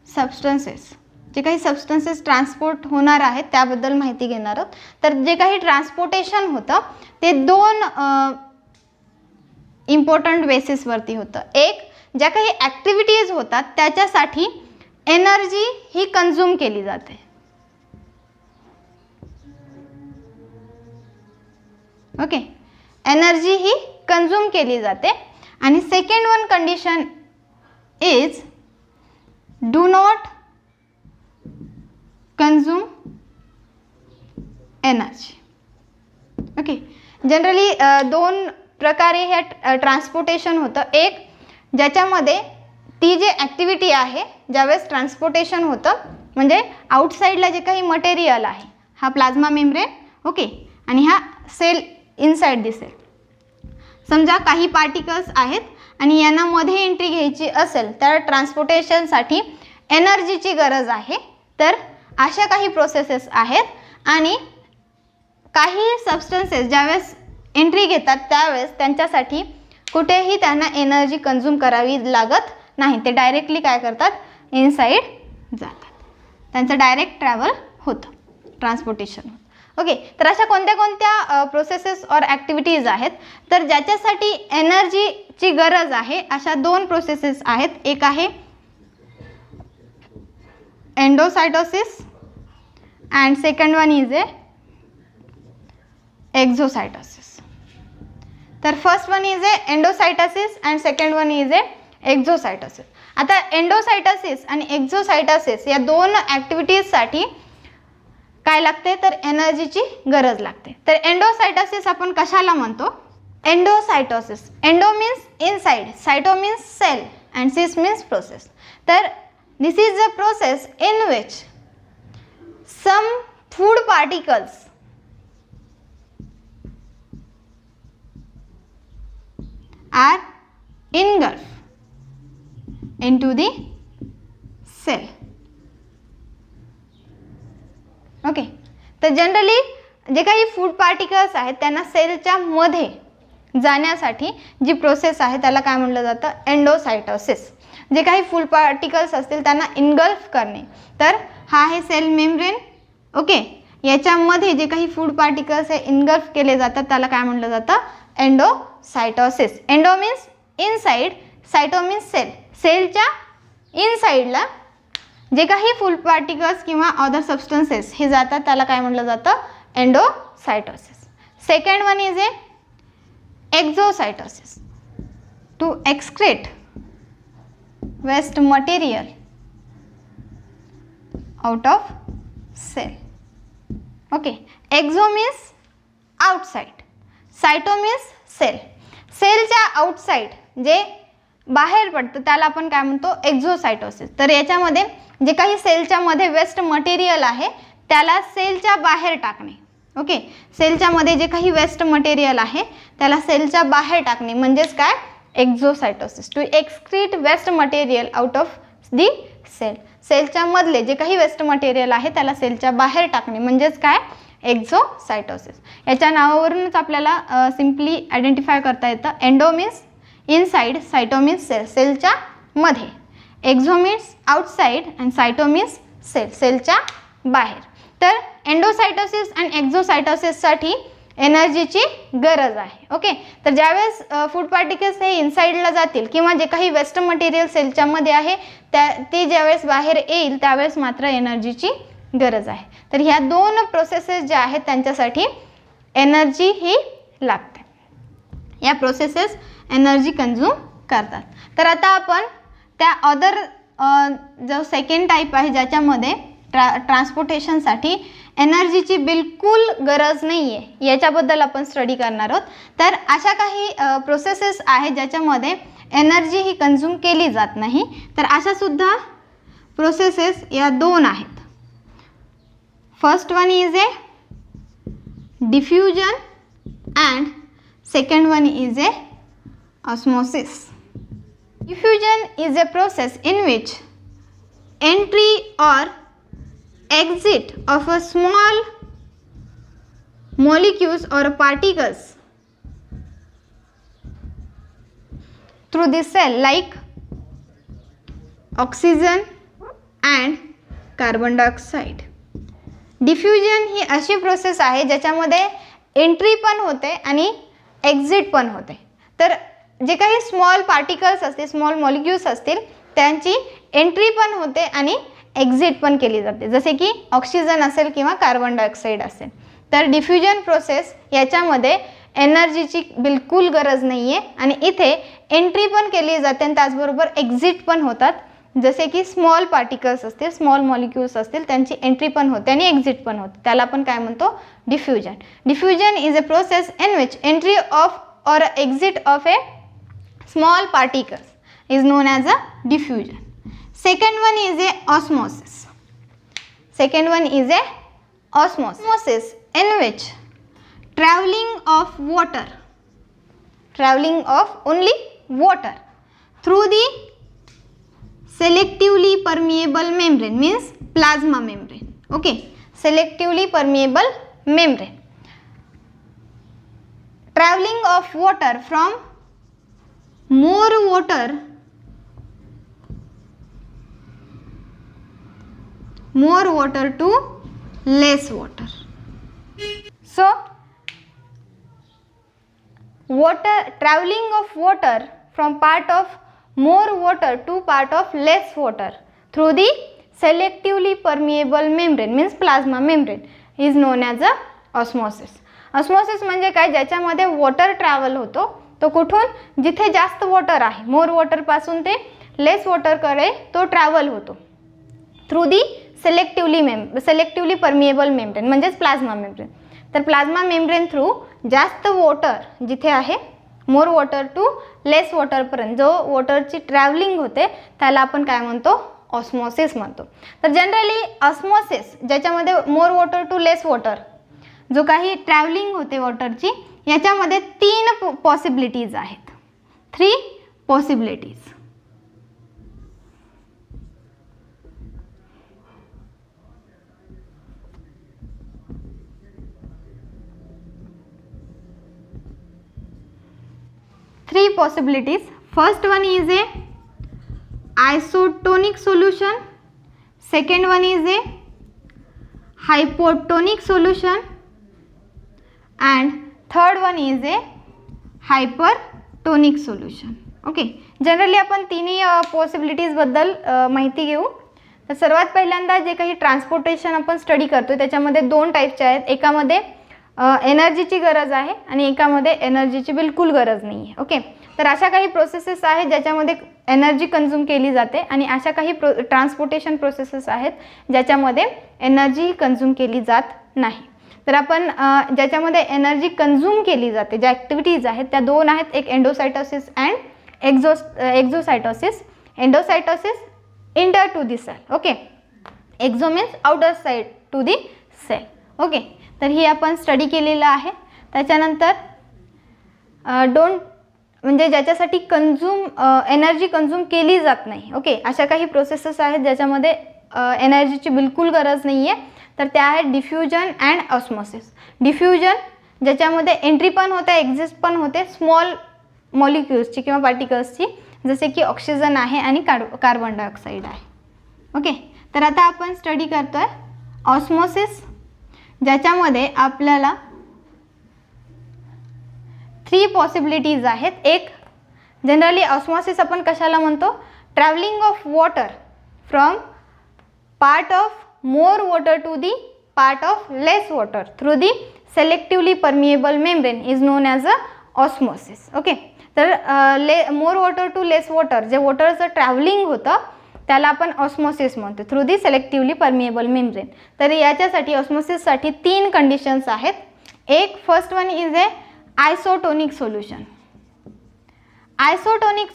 सबस्टन्सेस, जे काही सबस्टन्सेस ट्रान्सपोर्ट होणार आहेत त्याबद्दल माहिती घेणार आहोत. तर जे काही ट्रान्सपोर्टेशन होतं ते दोन इम्पॉर्टंट बेसिसवरती होतं. एक, ज्या काही ॲक्टिव्हिटीज होतात त्याच्यासाठी एनर्जी ही कंझ्युम केली जाते. ओके, एनर्जी ही कंझ्युम केली जाते. आणि second one condition is do not consume energy. Okay, generally दोन प्रकारे ह्या ट्रान्सपोर्टेशन होतं. एक, ज्याच्यामध्ये ती जे ॲक्टिव्हिटी आहे ज्यावेळेस ट्रान्सपोर्टेशन होतं, म्हणजे आउटसाईडला जे काही मटेरियल आहे, हा प्लाझ्मा मेम्ब्रेन, ओके, आणि हा सेल इनसाइड दिसेल. समजा काही पार्टिकल्स आहेत आणि यांना मध्ये एंट्री घ्यायची असेल तर ट्रान्सपोर्टेशनसाठी एनर्जीची गरज आहे. तर अशा काही प्रोसेसेस आहेत आणि काही सबस्टन्सेस ज्यावेळेस एंट्री घेतात त्यावेळेस त्यांच्यासाठी कुठेही त्यांना एनर्जी कंझ्युम करावी लागत नाही. ते डायरेक्टली काय करतात, इनसाइड जातात, त्यांचं डायरेक्ट ट्रॅव्हल होतं, ट्रान्सपोर्टेशन होतं. ओके, तर अशा कोणत्या कोणत्या प्रोसेसेस और ॲक्टिव्हिटीज आहेत तर ज्याच्यासाठी एनर्जीची गरज आहे, अशा दोन प्रोसेसेस आहेत. एक आहे endocytosis and second one is exocytosis. तर first one is endocytosis and second one is exocytosis. आता एंडोसायटोसिस आणि एक्झोसायटोसिस या दोन ॲक्टिव्हिटीजसाठी काय लागते तर एनर्जीची गरज लागते. तर एंडोसायटोसिस आपण कशाला म्हणतो, endocytosis, endo means inside, cyto means cell and sis means process. तर this is a process in which some food particles are engulfed into the cell. Okay, तर जनरली जे काही फूड पार्टिकल्स आहेत त्यांना सेलच्या मध्ये जाण्यासाठी जी प्रोसेस आहे त्याला काय म्हटलं जातं, एंडोसायटोसिस. जे काही फूड पार्टिकल्स असतील त्यांना इनगल्फ करणे. तर हा आहे सेल मेम्ब्रेन. ओके, याच्यामध्ये जे काही फूड पार्टिकल्स हे इनगल्फ केले जातात त्याला काय म्हटलं जातं, endocytosis. Endo means inside, cyto means cell. सेलच्या इनसाइडला जे काही फूड पार्टिकल्स किंवा अदर सबस्टन्सेस हे जातात त्याला काय म्हटलं जातं, endocytosis. Second one is exocytosis, to excrete waste material out of cell. Okay, exo means outside, cyto means cell. सेलच्या आउटसाइड जे बाहेर पडतं त्याला आपण काय म्हणतो, एक्झोसायटोसिस. तर याच्यामध्ये जे काही सेलच्या मध्ये वेस्ट मटेरियल आहे त्याला सेलच्या बाहेर टाकणे. ओके, सेलच्या मध्ये जे काही वेस्ट मटेरियल आहे त्याला सेलच्या बाहेर टाकणे म्हणजेच काय, exocytosis. To excrete waste material out of the cell. सेलच्या मधले जे काही वेस्ट मटेरियल आहे त्याला सेलच्या बाहेर टाकणे म्हणजेच काय, एक्झोसायटोसिस. याच्या नावावरूनच आपल्याला सिम्पली आयडेंटिफाय करता येतं. Endo means inside, cyto means cell, सेलच्या मध्ये. Exo means outside and cyto means cell, सेलच्या बाहेर. तर एंडोसायटोसिस आणि एक्झोसायटोसिससाठी एनर्जीची गरज आहे. ओके, तर ज्यावेळेस फूड पार्टिकल्स हे इनसाइडला जातील किंवा जे काही वेस्ट मटेरियल सेलच्या मध्ये आहे ते ज्यावेळेस बाहेर येईल त्यावेळेस मात्र एनर्जीची गरज आहे. तर ह्या दोन प्रोसेसेस ज्या आहेत त्यांच्यासाठी एनर्जी ही लागते. या प्रोसेसेस एनर्जी कंझ्युम करतात. तर आता आपण त्या अदर जो सेकंड टाईप आहे ज्याच्यामध्ये ट्रान्सपोर्टेशनसाठी एनर्जीची बिलकुल गरज नाही आहे याच्याबद्दल आपण स्टडी करणार आहोत. तर अशा काही प्रोसेसेस आहेत ज्याच्यामध्ये एनर्जी ही कंझ्युम केली जात नाही. तर अशा सुद्धा प्रोसेसेस या दोन आहेत. First one is diffusion and second one is Osmosis. Diffusion is a process in which entry or exit of a small molecules or particles through the cell like oxygen and carbon dioxide. Diffusion ही अशी process आहे ज्याच्यामध्ये entry पण होते आणि exit पण होते. तर जे काही स्मॉल पार्टिकल्स असतील, स्मॉल मॉलिक्युल्स असतील, त्यांची एंट्री पण होते आणि एक्झिट पण केली जाते, जसे की ऑक्सिजन असेल किंवा कार्बन डायऑक्साईड असेल. तर डिफ्युजन प्रोसेस याच्यामध्ये एनर्जीची बिलकुल गरज नाही आहे आणि इथे एंट्री पण केली जाते आणि त्याचबरोबर एक्झिट पण होतात, जसे की स्मॉल पार्टिकल्स असतील, स्मॉल मॉलिक्युल्स असतील, त्यांची एंट्री पण होते आणि एक्झिट पण होते. त्याला आपण काय म्हणतो? Diffusion. Diffusion is a process in which entry of और exit of a small particles is known as a diffusion. Second one is a osmosis. Second one is a osmosis in which traveling of only water through the selectively permeable membrane means plasma membrane. Okay, selectively permeable membrane. Traveling of water from more water to less water. So traveling of water from part of more water to part of less water through the selectively permeable membrane means plasma membrane is known as a osmosis. Osmosis म्हणजे काय? ज्याच्यामध्ये water travel होतो. तो कुठून? जिथे जास्त water आहे, more water पासून ते लेस वॉटरकडे तो ट्रॅव्हल होतो through the selectively permeable membrane म्हणजेच प्लाझ्मा मेम्ब्रेन. तर प्लाझ्मा मेम्ब्रेन थ्रू जास्त वॉटर जिथे आहे, मोर वॉटर टू लेस वॉटरपर्यंत जो वॉटरची ट्रॅव्हलिंग होते त्याला आपण काय म्हणतो? ऑस्मोसिस म्हणतो. तर जनरली ऑस्मोसिस ज्याच्यामध्ये more water to less water जो काही ट्रॅव्हलिंग होते वॉटरची, याच्यामध्ये 3 पॉसिबिलिटीज आहेत. 3 possibilities. First one is a isotonic solution, second one is a hypotonic solution and third one is a hypertonic solution. Okay, generally आपण तिन्ही possibilities बद्दल माहिती घेऊ. तर सर्वात पहिल्यांदा जे काही ट्रान्सपोर्टेशन आपण स्टडी करतो त्याच्यामध्ये 2 टाईपचे आहेत. एकामध्ये एनर्जीची गरज आहे आणि एकामध्ये एनर्जीची बिलकुल गरज नाही आहे. ओके, तर अशा काही प्रोसेसेस आहेत ज्याच्यामध्ये एनर्जी कंझ्युम केली जाते आणि अशा काही ट्रान्सपोर्टेशन प्रोसेसेस आहेत ज्याच्यामध्ये एनर्जी कंझ्युम केली जात नाही. तर आपण ज्याच्यामध्ये एनर्जी कंझ्युम केली जाते ज्या ॲक्टिव्हिटीज आहेत त्या 2 आहेत. एक endocytosis and exocytosis. Endocytosis enter to the cell. Okay, exo means outer side to the cell. Okay, तर ही आपण स्टडी केलेलं आहे. त्याच्यानंतर म्हणजे ज्याच्यासाठी एनर्जी कंझ्युम केली जात नाही. ओके, अशा काही प्रोसेसेस आहेत ज्याच्यामध्ये एनर्जीची बिलकुल गरज नाही आहे. तर त्या आहेत डिफ्युजन अँड ऑस्मोसिस. डिफ्युजन ज्याच्यामध्ये एंट्री पण होते, एक्झिस्ट पण होते स्मॉल मॉलिक्युल्सची किंवा पार्टिकल्सची, जसे की ऑक्सिजन आहे आणि कार्बन डायऑक्साईड आहे. ओके, तर आता आपण स्टडी करतोय ऑस्मोसिस, ज्याच्यामध्ये आपल्याला 3 पॉसिबिलिटीज आहेत. एक जनरली ऑस्मोसिस आपण कशाला म्हणतो? Travelling of water from part of more water to the part of less water through the selectively permeable membrane is known as a osmosis. Okay, तर more water to less water जे वॉटरचं travelling होतं त्याला आपण osmosis म्हणतो through the selectively permeable membrane. तर याच्यासाठी ऑस्मोसिससाठी 3 कंडिशन्स आहेत. एक first one is a isotonic solution. Isotonic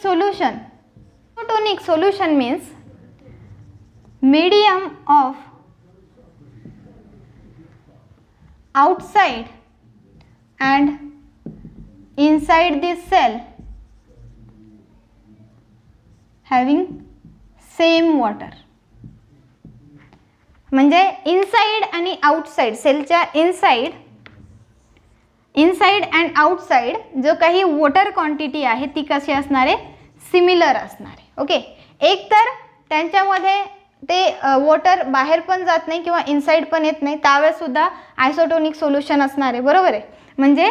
solution means medium of outside and inside the cell having same water. म्हणजे इनसाइड आणि आउटसाइड, सेलच्या इनसाइड अँड आउटसाइड जो काही वॉटर क्वांटिटी आहे ती कशी असणार आहे, सिमिलर असणार आहे. ओके, एक तर त्यांच्यामध्ये ते वॉटर बाहेर पण जात नाही किंवा इनसाइड पण येत नाही, त्यावेळेस सुद्धा आयसोटोनिक सोल्युशन असणार आहे. बरोबर आहे. म्हणजे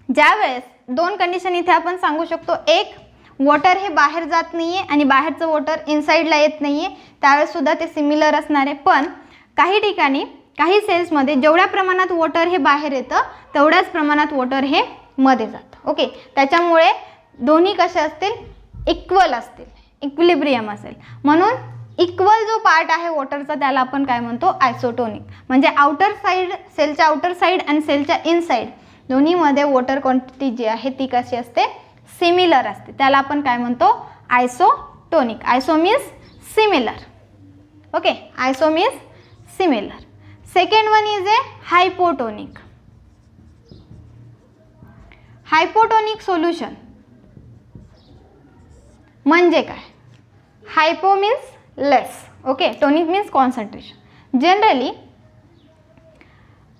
ज्यावेळेस दोन कंडिशन इथे आपण सांगू शकतो, एक वॉटर हे बाहेर जात नाही आहे आणि बाहेरचं वॉटर इनसाइडला येत नाही आहे, त्यावेळेस सुद्धा ते सिमिलर असणार आहे. पण काही ठिकाणी काही सेल्समध्ये जेवढ्या प्रमाणात वॉटर हे बाहेर येतं तेवढ्याच प्रमाणात वॉटर हे मध्ये जातं. ओके, त्याच्यामुळे दोन्ही कसे असतील, इक्वल असतील, इक्विलिब्रियम असेल. म्हणून इक्वल जो पार्ट आहे वॉटरचा त्याला आपण काय म्हणतो, आयसोटोनिक. म्हणजे आउटर साईड, सेलच्या आउटर साईड आणि सेलच्या इनसाईड दोन्हीमध्ये वॉटर क्वांटिटी जी आहे ती कशी असते, सिमिलर असते. त्याला आपण काय म्हणतो, isotonic. Iso means similar. Okay, iso means similar. Second one is a hypotonic. Hypotonic solution म्हणजे काय, hypo means less, okay, tonic means concentration. Generally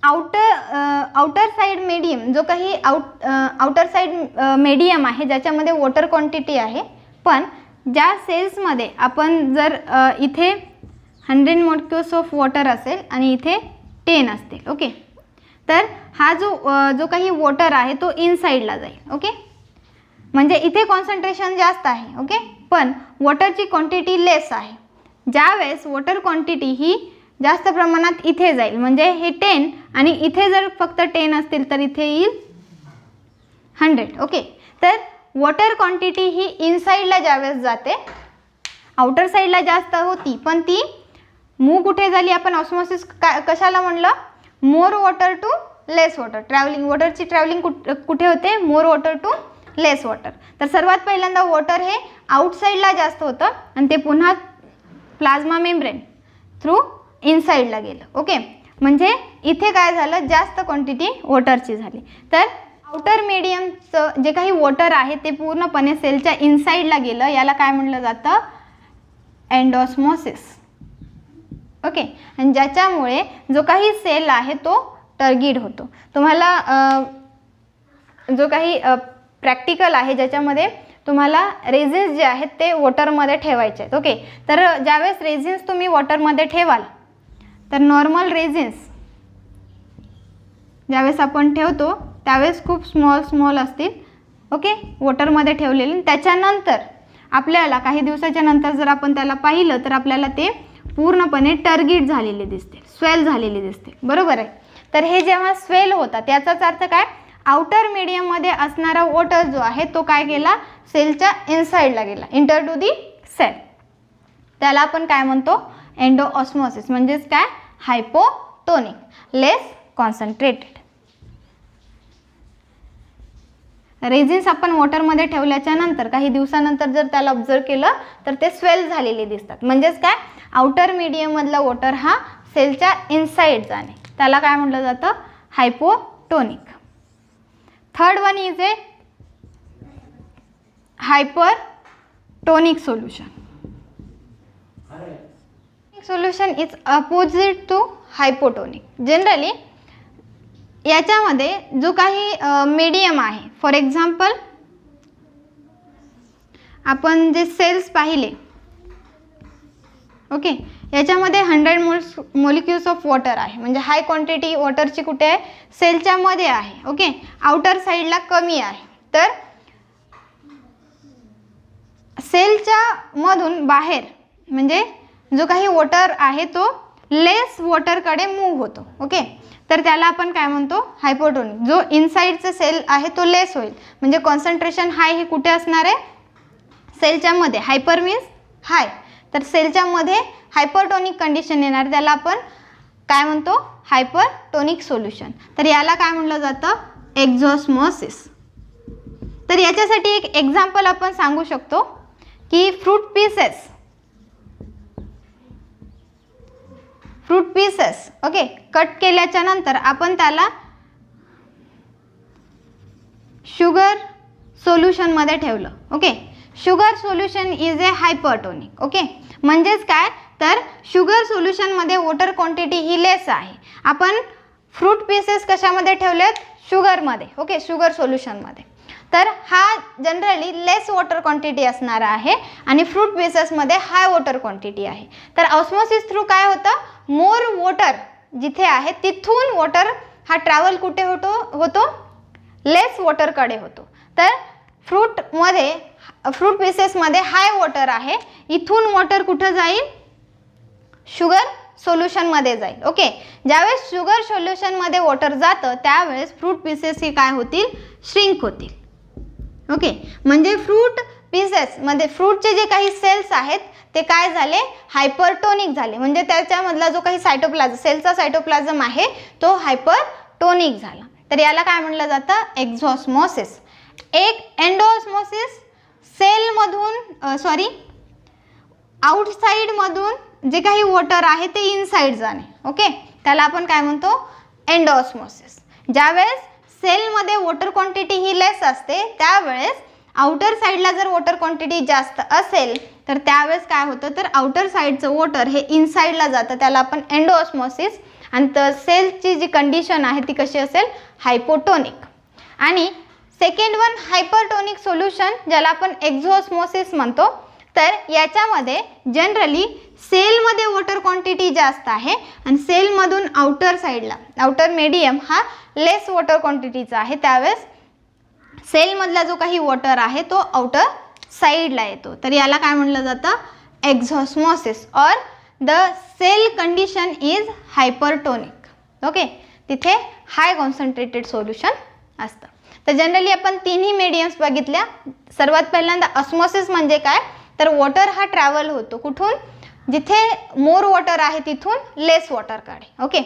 outer side medium, जो काही आउटर साइड मीडियम आहे ज्याच्यामध्ये वॉटर क्वांटिटी आहे, पण ज्या सेल्समध्ये आपण जर इथे 100 मोलक्युल्स ऑफ वॉटर असेल आणि इथे 10 असतील. ओके, तर हा जो काही वॉटर आहे तो इनसाइडला जाईल. ओके, म्हणजे इथे कॉन्सन्ट्रेशन जास्त आहे. ओके, पण वॉटरची क्वांटिटी लेस आहे. ज्यावेळेस वॉटर क्वांटिटी ही जास्त प्रमाणात इथे जाईल, म्हणजे हे 10 आणि इथे जर फक्त 10 असतील तर इथे येईल 100. ओके, तर वॉटर क्वांटिटी ही इनसाइडला ज्यावेळेस जाते, आउटर साईडला जास्त होती पण ती मूव कुठे झाली, आपण ऑस्मोसिस कशाला म्हणलं, more water to less water. Travelling, वॉटरची ट्रॅव्हलिंग कुठे होते, more water to less water. तर सर्वात पहिल्यांदा वॉटर हे आउटसाईडला जास्त होतं आणि ते पुन्हा प्लाझ्मा मेम्ब्रेन थ्रू इनसाइडला गेलं. ओके, म्हणजे इथे काय झालं, जास्त क्वांटिटी वॉटरची झाली. तर आउटर मीडियमचं जे काही वॉटर आहे ते पूर्णपणे सेलच्या इनसाइडला गेलं, याला काय म्हटलं जातं, एंडोस्मोसिस. ओके, आणि ज्याच्यामुळे जो काही सेल आहे तो टर्गीड होतो. तुम्हाला जो काही प्रॅक्टिकल आहे ज्याच्यामध्ये तुम्हाला रेझिन्स जे आहेत ते वॉटरमध्ये ठेवायचे आहेत. ओके, तर ज्यावेळेस रेझिन्स तुम्ही वॉटरमध्ये ठेवाल तर नॉर्मल रेझिन्स ज्यावेळेस आपण ठेवतो त्यावेळेस खूप स्मॉल असतील. ओके, वॉटरमध्ये ठेवलेले. त्याच्यानंतर आपल्याला काही दिवसाच्या नंतर जर आपण त्याला पाहिलं तर आपल्याला ते पूर्णपणे टर्गीड झालेले दिसते, स्वेल झालेले दिसते. बरोबर आहे. तर हे जेव्हा स्वेल होतात याचाच अर्थ काय, आउटर मीडियममध्ये असणारा वॉटर जो आहे तो काय गेला, सेलच्या इनसाइडला गेला, इंटर टू दी सेल. त्याला आपण काय म्हणतो, एंडोऑस्मोसिस. म्हणजेच काय, हायपोटोनिक, लेस कॉन्सन्ट्रेटेड. रेझिन्स आपण वॉटरमध्ये ठेवल्याच्या नंतर काही दिवसानंतर जर त्याला ऑब्झर्व केलं तर ते स्वेल झालेले दिसतात. म्हणजेच काय, आउटर मीडियममधला वॉटर हा सेलच्या इनसाइड जाणे, त्याला काय म्हटलं जातं, hypotonic. Third one is a hypertonic solution. Solution is opposite to hypotonic. Generally याच्यामध्ये जो काही मीडियम आहे, फॉर एक्झाम्पल आपण जे सेल्स पाहिले, ओके, याच्यामध्ये 100 मोलिक्युल्स ऑफ वॉटर आहे, म्हणजे हाय क्वांटिटी वॉटरची कुठे आहे, सेलच्या मध्ये आहे. ओके, आउटर साईडला कमी आहे. तर सेलच्या मधून बाहेर म्हणजे जो काही वॉटर आहे तो लेस वॉटरकडे मूव्ह होतो. ओके, तर त्याला आपण काय म्हणतो, हायपोटोनिक. जो इनसाइडचा सेल आहे तो लेस होईल, म्हणजे कॉन्सन्ट्रेशन हाय हे कुठे असणार आहे, सेलच्या मध्ये. हायपर मीन्स हाय, तर सेलच्या मध्ये हायपरटोनिक कंडिशन येणार, त्याला आपण काय म्हणतो, हायपरटोनिक सोल्युशन. तर याला काय म्हटलं जातं, एक्झॉस्मोसिस. तर याच्यासाठी एक एक्झाम्पल आपण सांगू शकतो की फ्रूट पीसेस ओके, कट केल्याच्या नंतर आपण त्याला शुगर सोल्युशनमध्ये ठेवलं. Okay, sugar solution is a hypertonic. Okay, म्हणजेच काय तर शुगर सोल्युशनमध्ये वॉटर क्वांटिटी ही लेस आहे. आपण फ्रूट पीसेस कशामध्ये ठेवलेत? शुगरमध्ये. ओके, शुगर सोल्युशनमध्ये. तर हा जनरली लेस वॉटर क्वांटिटी असणार आहे आणि फ्रूट पीसेसमध्ये हाय वॉटर क्वांटिटी आहे. तर ऑस्मोसिस थ्रू काय होतं? मोर वॉटर जिथे आहे तिथून वॉटर हा ट्रॅव्हल कुठे होतो? लेस वॉटरकडे होतो. तर फ्रूट पीसेसमध्ये हाय वॉटर आहे, इथून वॉटर कुठं जाईल? शुगर सोल्युशनमध्ये जाईल. ओके, ज्यावेळेस शुगर सोल्युशनमध्ये वॉटर जातं त्यावेळेस फ्रूट पीसेस ही काय होतील? श्रिंक होतील. ओके, म्हणजे फ्रूट पीसेसमध्ये फ्रूटचे जे काही सेल्स आहेत ते काय झाले? हायपरटोनिक झाले. म्हणजे त्याच्यामधला जो काही सायटोप्लाझम, सेलचा सायटोप्लाझम आहे तो हायपरटोनिक झाला. तर याला काय म्हटलं जातं? एक्झॉस्मोसिस. एक एंडोऑस्मोसिस, सेलमधून आउटसाइडमधून जे काही वॉटर आहे ते इनसाइड जाणे. ओके, त्याला आपण काय म्हणतो? एंडोऑस्मोसिस. ज्यावेळेस सेलमध्ये वॉटर क्वांटिटी ही लेस असते त्यावेळेस आउटर साईडला जर वॉटर क्वांटिटी जास्त असेल तर त्यावेळेस काय होतं? तर आउटर साईडचं वॉटर हे इनसाइडला जातं, त्याला आपण एंडोऑस्मोसिस. आणि तर सेलची जी कंडिशन आहे ती कशी असेल? हायपोटोनिक. आणि सेकंड वन हायपरटोनिक सोल्युशन, ज्याला आपण एक्झॉस्मोसिस म्हणतो. तर याच्यामध्ये जनरली सेलमध्ये वॉटर क्वांटिटी जास्त आहे आणि सेलमधून आउटर साईडला, आउटर मेडियम हा लेस वॉटर क्वांटिटीचा आहे, त्यावेळेस सेलमधला जो काही वॉटर आहे तो आउटर साईडला येतो. तर याला काय म्हटलं जातं? Exosmosis or the cell condition is hypertonic. Okay, तिथे हाय कॉन्सन्ट्रेटेड सोल्युशन असतं. तर जनरली आपण तिन्ही मीडियम्स बघितल्या. सर्वात पहिल्यांदा ऑस्मोसिस म्हणजे काय? तर वॉटर हा ट्रॅव्हल होतो कुठून? जिथे मोर वॉटर आहे तिथून लेस वॉटरकडे. ओके,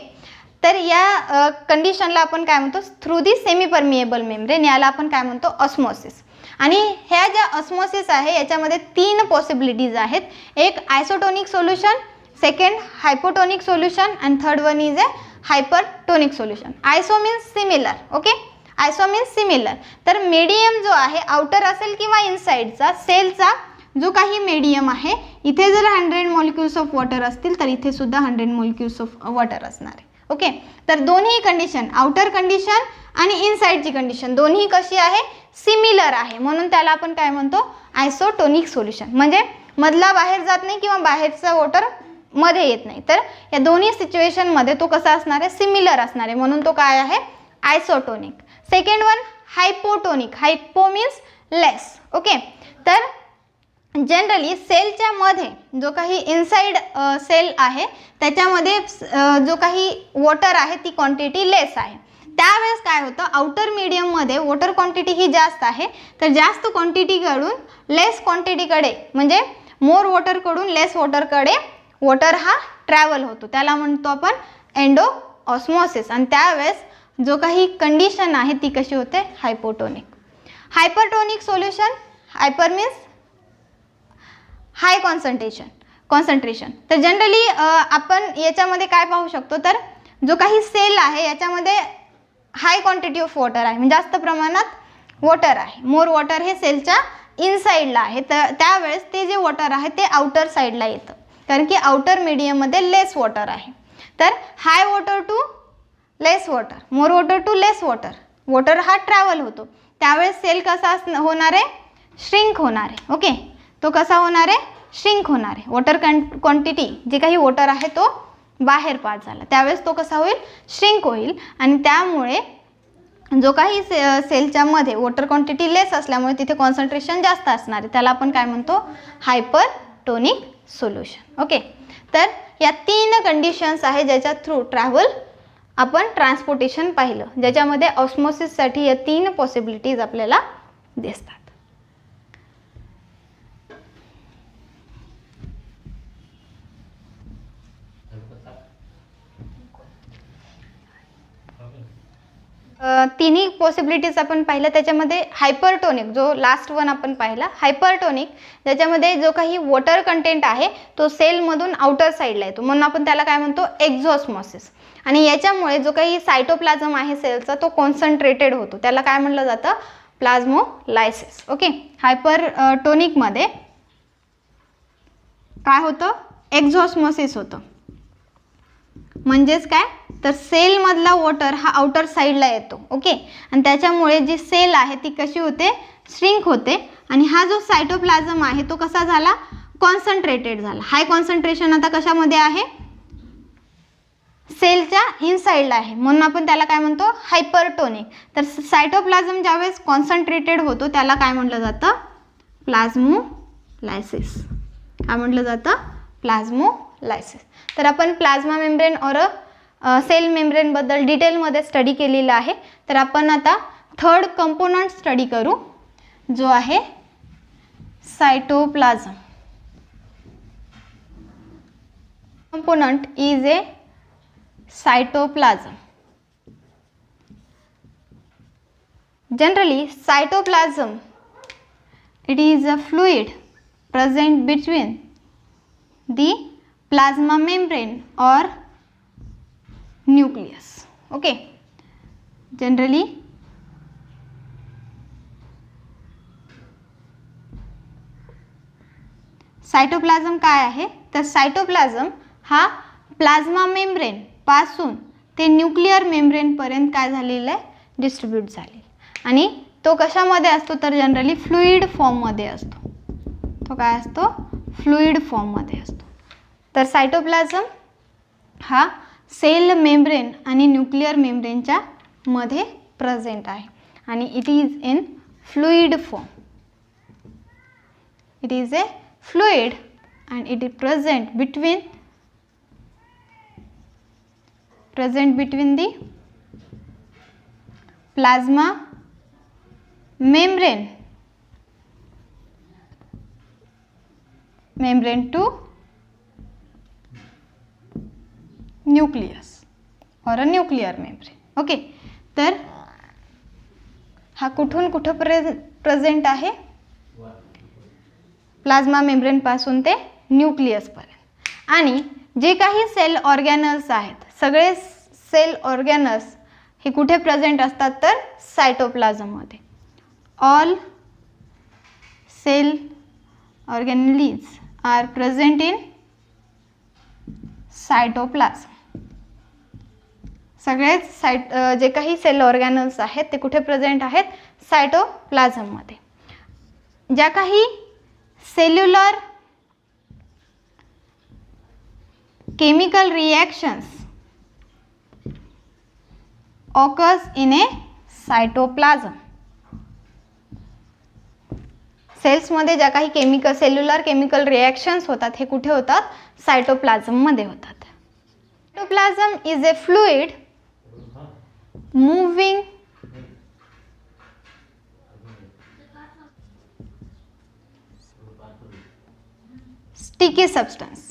तर या कंडिशनला आपण काय म्हणतो? Through the semi permeable membrane, याला आपण काय म्हणतो? ऑस्मोसिस. आणि ह्या ज्या ऑस्मोसिस आहे याच्यामध्ये 3 पॉसिबिलिटीज आहेत. एक isotonic solution, second hypotonic solution आणि third one is a hypertonic solution. Iso means similar. Okay, iso means similar. तर मीडियम जो आहे आउटर असेल किंवा इनसाइडचा, सेलचा जो काही मीडियम आहे, इथे जर 100 मॉलिक्युल्स ऑफ वॉटर असतील तर इथे सुद्धा 100 मॉलिक्युल्स ऑफ वॉटर असणार आहे. ओके, तर दोन्ही कंडिशन, आउटर कंडिशन आणि इनसाइडची कंडिशन दोन्ही कशी आहे? सिमिलर आहे, म्हणून त्याला आपण काय म्हणतो? Isotonic solution. म्हणजे मधला बाहेर जात नाही किंवा बाहेरचा वॉटर मध्ये येत नाही. तर या दोन्ही सिच्युएशनमध्ये तो कसा असणार आहे? सिमिलर असणार आहे, म्हणून तो काय आहे? Isotonic. Second one hypotonic. Hypo means less. Okay, तर जनरली सेलच्या मध्ये जो काही इनसाइड सेल आहे त्याच्यामध्ये जो काही वॉटर आहे ती क्वांटिटी लेस आहे. त्यावेळेस काय होतं? आउटर मीडियममध्ये वॉटर क्वांटिटी ही जास्त आहे, तर जास्त क्वांटिटीकडून लेस क्वांटिटीकडे, म्हणजे मोर वॉटरकडून लेस वॉटरकडे वॉटर हा ट्रॅव्हल होतो, त्याला म्हणतो आपण एंडो ऑस्मोसिस. आणि त्यावेळेस जो काही कंडिशन आहे ती कशी होते? Hypotonic. Hypertonic solution, hyper means high concentration. तर जनरली आपण याच्यामध्ये काय पाहू शकतो? तर जो काही सेल आहे याच्यामध्ये हाय क्वांटिटी ऑफ वॉटर आहे, म्हणजे जास्त प्रमाणात वॉटर आहे. मोर वॉटर हे सेलच्या इनसाइडला आहे, तर त्यावेळेस ते जे वॉटर आहे ते आउटर साईडला येतं, कारण की आउटर मीडियममध्ये लेस वॉटर आहे. तर high water to less water, more water to less water, water हा ट्रॅव्हल होतो. त्यावेळेस सेल कसा होणार आहे? श्रिंक होणार आहे. ओके, तो कसा होणार आहे? श्रिंक होणार आहे. वॉटर क्वांटिटी जे काही वॉटर आहे तो बाहेर पास झाला, त्यावेळेस तो कसा होईल? श्रिंक होईल. आणि त्यामुळे जो काही सेलच्या मध्ये वॉटर क्वांटिटी लेस असल्यामुळे तिथे कॉन्सन्ट्रेशन जास्त असणार आहे, त्याला आपण काय म्हणतो? Hypertonic solution. ओके, तर या 3 कंडिशन्स आहे ज्याच्या थ्रू ट्रॅव्हल आपण ट्रान्सपोर्टेशन पाहिलं, ज्याच्यामध्ये ऑस्मोसिससाठी या 3 पॉसिबिलिटीज आपल्याला दिसतात. तिन्ही पॉसिबिलिटीज आपण पाहिलं. त्याच्यामध्ये हायपरटोनिक जो लास्ट वन आपण पाहिला, हायपरटोनिक ज्याच्यामध्ये जो काही वॉटर कंटेंट आहे तो सेलमधून आउटर साईडला येतो, म्हणून आपण त्याला काय म्हणतो? एक्झॉस्मोसिस. आणि याच्यामुळे जो काही सायटोप्लाझम आहे सेलचा तो कॉन्सन्ट्रेटेड होतो, त्याला काय म्हटलं जातं? प्लाझ्मोलायसिस. ओके, हायपरटोनिकमध्ये काय होतं, एक्झॉस्मोसिस होतं. म्हणजेच काय, तर सेलमधला वॉटर हा आउटर साईडला येतो. ओके, आणि त्याच्यामुळे जी सेल आहे ती कशी होते, श्रिंक होते. आणि हा जो सायटोप्लाझम आहे तो कसा झाला, कॉन्सन्ट्रेटेड झाला. हाय कॉन्सन्ट्रेशन आता कशामध्ये आहे, सेलच्या इनसाइडला आहे, म्हणून आपण त्याला काय म्हणतो, हायपरटोनिक. तर सायटोप्लाझम ज्यावेळेस कॉन्सन्ट्रेटेड होतो त्याला काय म्हटलं जातं, प्लाझ्मोलायसिस. काय म्हटलं जातं, प्लाझ्मोलायसिस. तर आपण प्लाझ्मा मेम्ब्रेन और सेल मेम्ब्रेन बद्दल डिटेलमध्ये स्टडी केलेला आहे. तर आपण आता थर्ड कंपोनंट स्टडी करू, जो आहे cytoplasm. Component is A cytoplasm. Generally, cytoplasm, it is a fluid present between the plasma membrane or nucleus. Okay, generally cytoplasm काय आहे, तर सायटोप्लाझम हा प्लाझ्मा मेम्ब्रेन पासून ते न्यूक्लिअर मेम्ब्रेन पर्यंत काय झालेलं आहे, डिस्ट्रीब्यूट झाले. आणि तो कशामध्ये असतो, तर जनरली फ्लुइड फॉर्ममध्ये असतो. तो काय असतो, फ्लुइड फॉर्ममध्ये असतो. तर सायटोप्लाझम हा सेल मेम्ब्रेन आणि न्यूक्लिअर मेम्ब्रेनच्या मध्ये प्रेझेंट आहे आणि it is in fluid form. It is A fluid and it is present between the plasma membrane to nucleus or a nuclear membrane. Okay, तर हा कुठून कुठं प्रेझेंट आहे, प्लाझ्मा मेम्ब्रेन पासून ते न्यूक्लियस पर्यंत. आणि जे काही सेल ऑर्गॅनल्स आहेत, सगळे सेल ऑर्गॅनल्स हे कुठे प्रेझेंट असतात, तर सायटोप्लाझममध्ये. All cell organelles are present in cytoplasm. सगळेच जे काही सेल ऑर्गॅनल्स आहेत ते कुठे प्रेझेंट आहेत, सायटोप्लाझममध्ये. ज्या काही cellular chemical reactions occurs in a cytoplasm. Cells मध्ये ज्या काही सेल्युलर केमिकल रिएक्शन्स होतात हे कुठे होतात, सायटोप्लाझम मध्ये होतात. Cytoplasm is a fluid moving sticky substance.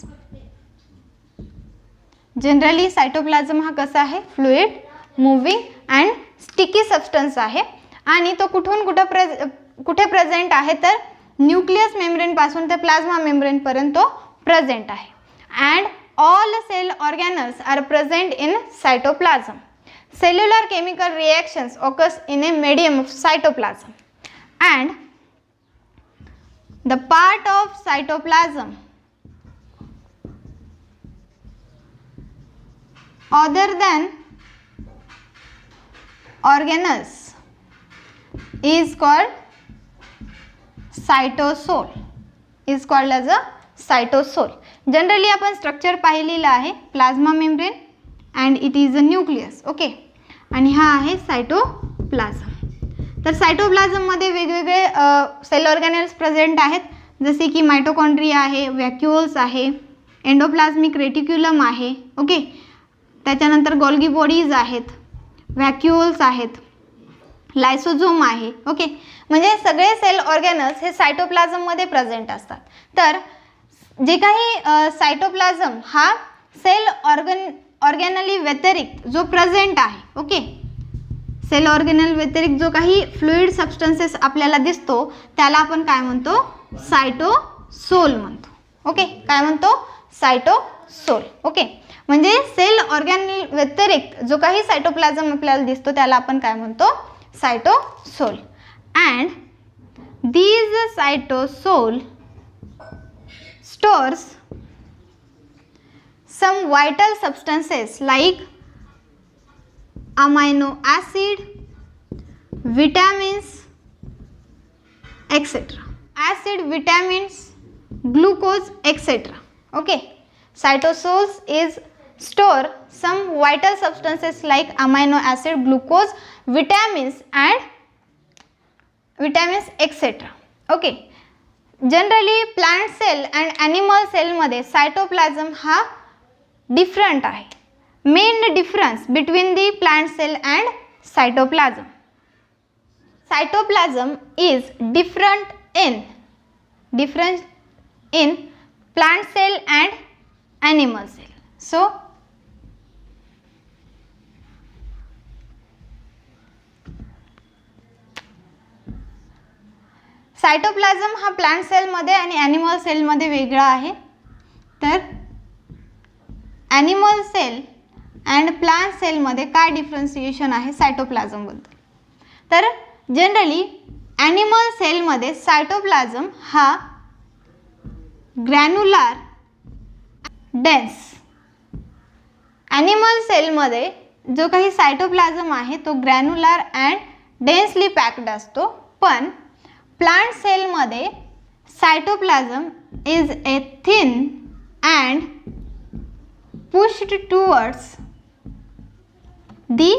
Generally cytoplasm हा कसा आहे, fluid moving and sticky substance आहे. आणि तो कुठे प्रेझेंट आहे, तर न्यूक्लियस मेम्ब्रेन पासून ते प्लाझ्मा मेम्ब्रेन पर्यंत तो प्रेझेंट आहे. And all cell organelles are present in cytoplasm. Cellular chemical reactions occurs in a medium of cytoplasm. And the part of cytoplasm other than organelles is called cytosol. Is called as a cytosol. Generally आपण structure पाहिलेलं आहे, plasma membrane and it is a nucleus. Okay, आणि हा आहे cytoplasm. तर सायटोप्लाझममध्ये वेगवेगळे sale organelles present आहेत, जसे की मायटोकॉन्ड्रिया आहे, व्हॅक्युओल्स आहे, एंडोप्लाझमिक रेटिक्युलम आहे. ओके, त्याच्यानंतर गोल्गी बॉडीज आहेत, व्हॅक्युओल्स आहेत, लायसोझोम आहे. ओके, म्हणजे सगळे सेल ऑर्गॅनल्स हे सायटोप्लाझममध्ये प्रेझेंट असतात. तर जे काही सायटोप्लाझम हा सेल ऑर्गॅनली व्यतिरिक्त जो प्रेझेंट आहे, ओके, सेल ऑर्गॅनल व्यतिरिक्त जो काही फ्लुइड सबस्टन्सेस आपल्याला दिसतो त्याला आपण काय म्हणतो, सायटोसोल म्हणतो. ओके, काय म्हणतो, सायटोसोल. ओके, म्हणजे सेल ऑर्गॅनल व्यतिरिक्त जो काही सायटोप्लाझम आपल्याला दिसतो त्याला आपण काय म्हणतो, सायटोसोल. and these cytosol stores some vital substances like amino acid, vitamins, etc. Acid, vitamins, glucose, etc. Okay, cytosols is store some vital substances like amino acid, glucose, vitamins etc. Okay, generally plant cell and animal सेलमध्ये cytoplasm हा different आहे. Main difference between the plant cell and cytoplasm. Cytoplasm is different in plant cell and animal cell. So cytoplasm हा plant सेलमध्ये आणि animal सेलमध्ये वेगळा आहे. तर ॲनिमल सेल अँड प्लांट सेलमध्ये काय डिफरन्सिएशन आहे सायटोप्लाझमबद्दल. तर जनरली ॲनिमल सेलमध्ये सायटोप्लाझम हा ग्रॅन्युलर डेन्स. ॲनिमल सेलमध्ये जो काही सायटोप्लाझम आहे तो ग्रॅन्युलर अँड डेन्सली पॅक्ड असतो. पण प्लांट सेलमध्ये cytoplasm is a thin and pushed towards the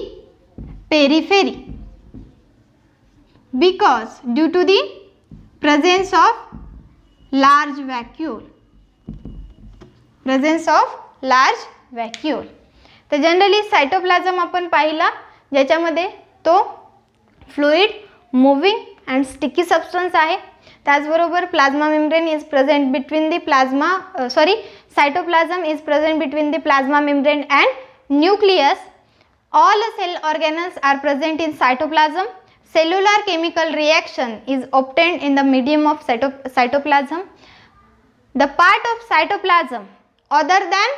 periphery because due to the presence of large vacuole. तर जनरली सायटोप्लाझम आपण पाहिला ज्याच्यामध्ये तो fluid, moving and sticky substance आहे. त्याचबरोबर plasma membrane is present between the cytoplasm is present between the plasma membrane and nucleus. All cell organelles are present in cytoplasm. Cellular chemical reaction is obtained in the medium of cytoplasm. The part of cytoplasm other than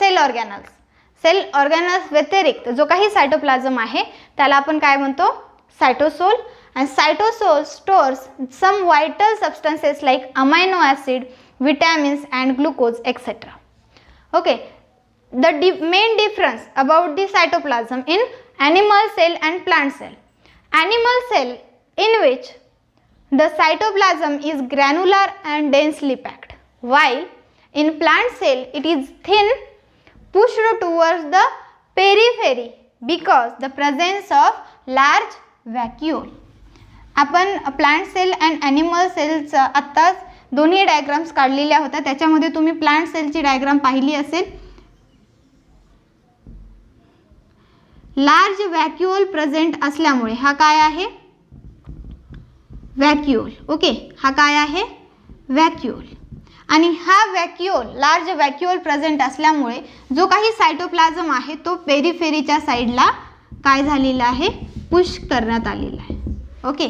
cell organelles व्यतिरिक्त जो काही cytoplasm आहे त्याला आपण काय म्हणतो सायटोसोल. and cytosol stores some vital substances like amino acid, vitamins and glucose etc. Okay, the main difference about the cytoplasm in animal cell and plant cell. Animal cell in which the cytoplasm is granular and densely packed, while in plant cell it is thin, pushed towards the periphery because the presence of large vacuole. आपण plant cell and animal सेलचा आत्ताच दोन्ही diagrams काढलेल्या होत्या. त्याच्यामध्ये तुम्ही plant सेलची diagram पाहिली असेल. लार्ज व्हॅक्युओल प्रेझेंट असल्यामुळे हा काय आहे व्हॅक्युओल. ओके, हा काय आहे व्हॅक्युओल. आणि हा व्हॅक्युओल लार्ज व्हॅक्युओल प्रेझेंट असल्यामुळे जो काही सायटोप्लाझम आहे तो पेरिफेरीच्या साईडला काय झालेला आहे पुश करण्यात आलेला आहे. ओके,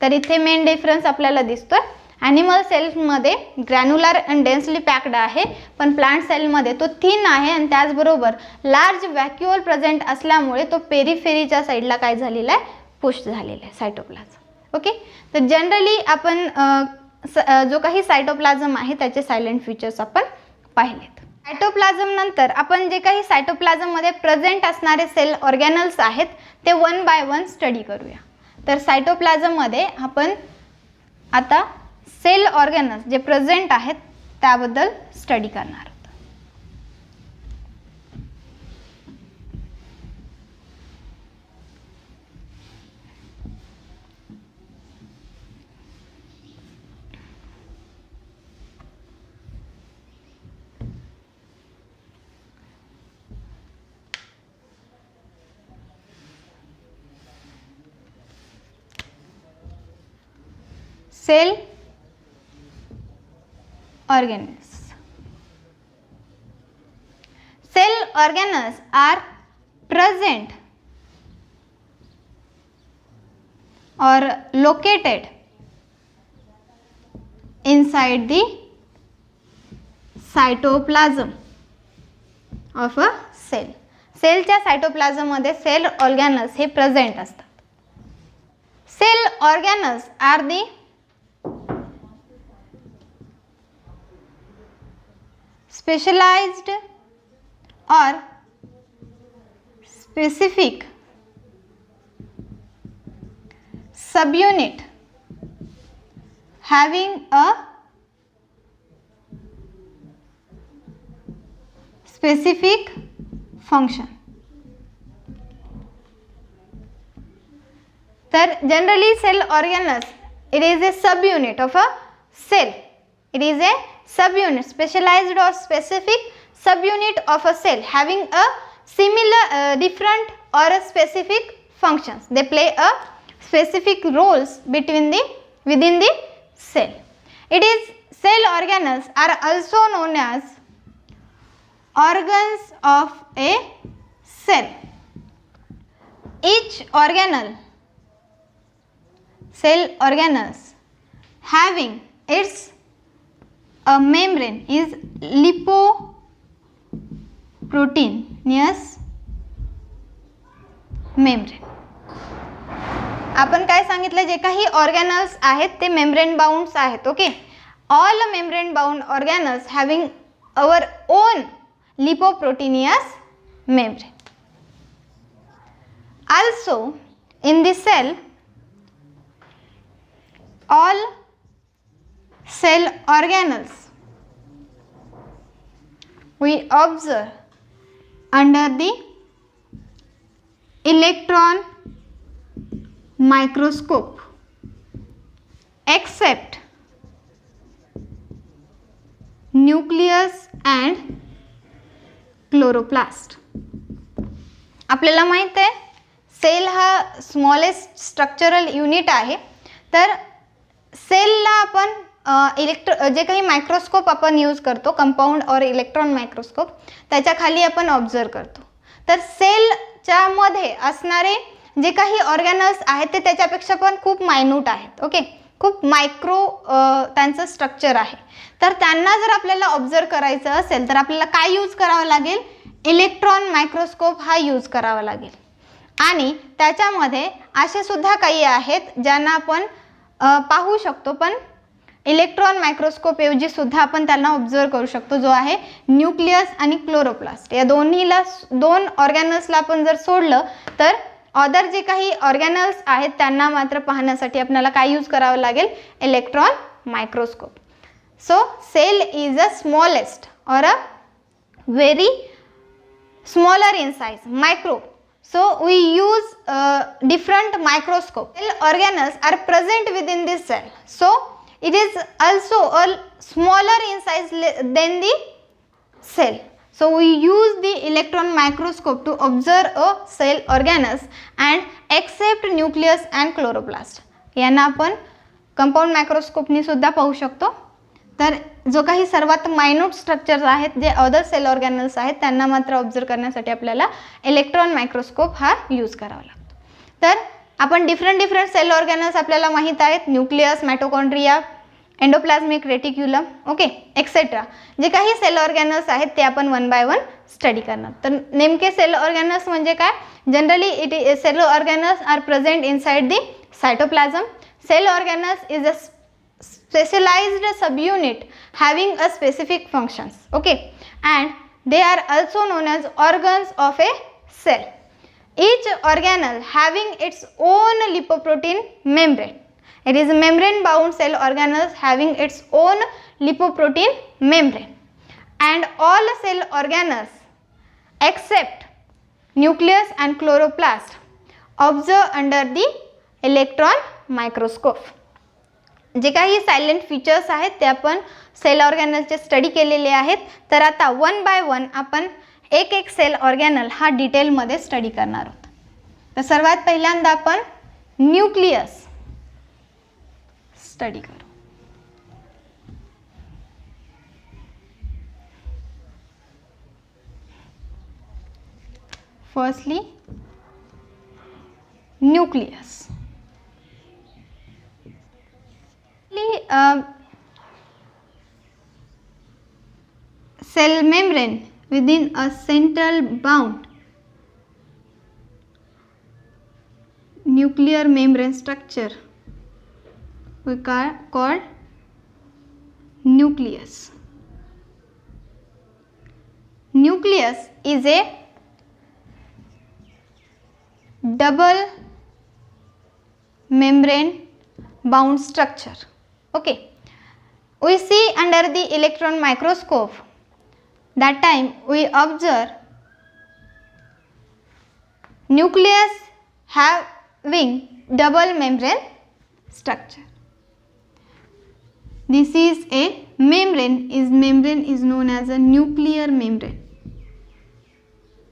तर इथे मेन डिफरन्स आपल्याला दिसतोय. ॲनिमल सेलमध्ये ग्रॅन्युलर अँड डेन्सली पॅक्ड आहे पण प्लांट सेलमध्ये तो थिन आहे आणि त्याचबरोबर लार्ज व्हॅक्युओल प्रेझेंट असल्यामुळे तो पेरिफेरीच्या साईडला काय झालेला आहे पुश झालेला आहे सायटोप्लाझम. ओके, तर जनरली आपण जो काही सायटोप्लाझम आहे त्याचे सायलेंट फीचर्स आपण पाहिलेत. सायटोप्लाझम नंतर आपण जे काही सायटोप्लाझममध्ये प्रेझेंट असणारे सेल ऑर्गॅनल्स आहेत ते वन बाय वन स्टडी करूया. तर सायटोप्लाझममध्ये आपण आता सेल ऑर्गॅनल्स जे प्रेझेंट आहेत त्याबद्दल स्टडी करणार आहोत. Cell organelles. Cell organelles are present or located inside the cytoplasm of a cell. सेलच्या सायटोप्लाझममध्ये सेल ऑर्गॅनल्स हे प्रेझेंट असतात. Cell organelles are the specialized or specific subunit having a specific function. तर generally cell organelles, it is a subunit of a cell. It is a subunit, specialized or specific subunit of a cell having a similar different or a specific functions. They play a specific roles within the cell. It is cell organelles are also known as organs of a cell. Each organelle, cell organelles having its a membrane is lipoproteinous membrane. आपण काय सांगितलं, जे काही organelles आहेत ते membrane bounds आहेत. Okay, all membrane bound organelles having our own lipoproteinous membrane. Also in the cell, all cell organelles we observe under the electron microscope except nucleus and chloroplast. आपल्याला माहित आहे सेल हा smallest structural unit आहे. तर सेलला आपण जे काही microscope आपण यूज करतो, कंपाऊंड और इलेक्ट्रॉन मायक्रोस्कोप, त्याच्या खाली आपण ऑब्झर्व करतो. तर सेलच्या मध्ये असणारे जे काही ऑर्गॅनल्स आहेत ते त्याच्यापेक्षा पण खूप मायन्यूट आहेत. ओके, खूप मायक्रो त्यांचं स्ट्रक्चर आहे. तर त्यांना जर आपल्याला ऑब्झर्व करायचं असेल तर आपल्याला काय यूज करावं लागेल, इलेक्ट्रॉन मायक्रोस्कोप हा यूज करावा लागेल. आणि त्याच्यामध्ये असे सुद्धा काही आहेत ज्यांना आपण पाहू शकतो, पण इलेक्ट्रॉन मायक्रोस्कोप ऐवजी सुद्धा आपण त्यांना ऑब्झर्व करू शकतो, जो आहे न्यूक्लियस आणि क्लोरोप्लास्ट. या दोन ऑर्गॅनल्सला आपण जर सोडलं तर अदर जे काही ऑर्गॅनल्स आहेत त्यांना मात्र पाहण्यासाठी आपल्याला काय यूज करावं लागेल, electron microscope. So cell is the smallest or a very smaller in size, micro. So we use different microscope. Cell organelles are present within this cell. So it is also a smaller in size than the cell. So we use the electron microscope to observe a cell organelles and except nucleus and chloroplast. यांना आपण compound मायक्रोस्कोपनी सुद्धा पाहू शकतो. तर जो काही सर्वात minute structures आहेत, जे अदर सेल ऑर्गॅनल्स आहेत, त्यांना मात्र ऑब्झर्व करण्यासाठी आपल्याला इलेक्ट्रॉन मायक्रोस्कोप हा यूज करावा लागतो. तर आपण डिफरंट सेल ऑर्गॅनल्स आपल्याला माहीत आहेत, nucleus, mitochondria, endoplasmic reticulum, okay, etcetera. जे काही सेल ऑर्गॅनल्स आहेत ते आपण वन बाय वन स्टडी करणार. तर नेमके सेल ऑर्गॅनल्स म्हणजे काय, generally cell organelles are present inside the cytoplasm. Cell organelles is a specialized subunit having a specific functions, okay, and they are also known as organs of a cell. Each organelle having its own lipoprotein membrane. It is a membrane bound cell organelles having its own lipoprotein membrane, and all cell organelles except nucleus and chloroplast observe under the electron microscope. जे काही silent features आहेत ते आपण sale ऑर्गॅनलचे study केलेले आहेत. तर आता one by one आपण एक सेल ऑर्गॅनल हा डिटेलमध्ये स्टडी करणार आहोत. तर सर्वात पहिल्यांदा आपण न्यूक्लियस स्टडी करू. Firstly nucleus. Cell membrane within a central bound nuclear membrane structure we called nucleus. Nucleus is a double membrane bound structure. Okay, we see under the electron microscope, that time we observe nucleus having double membrane structure. This is a membrane is known as a nuclear membrane.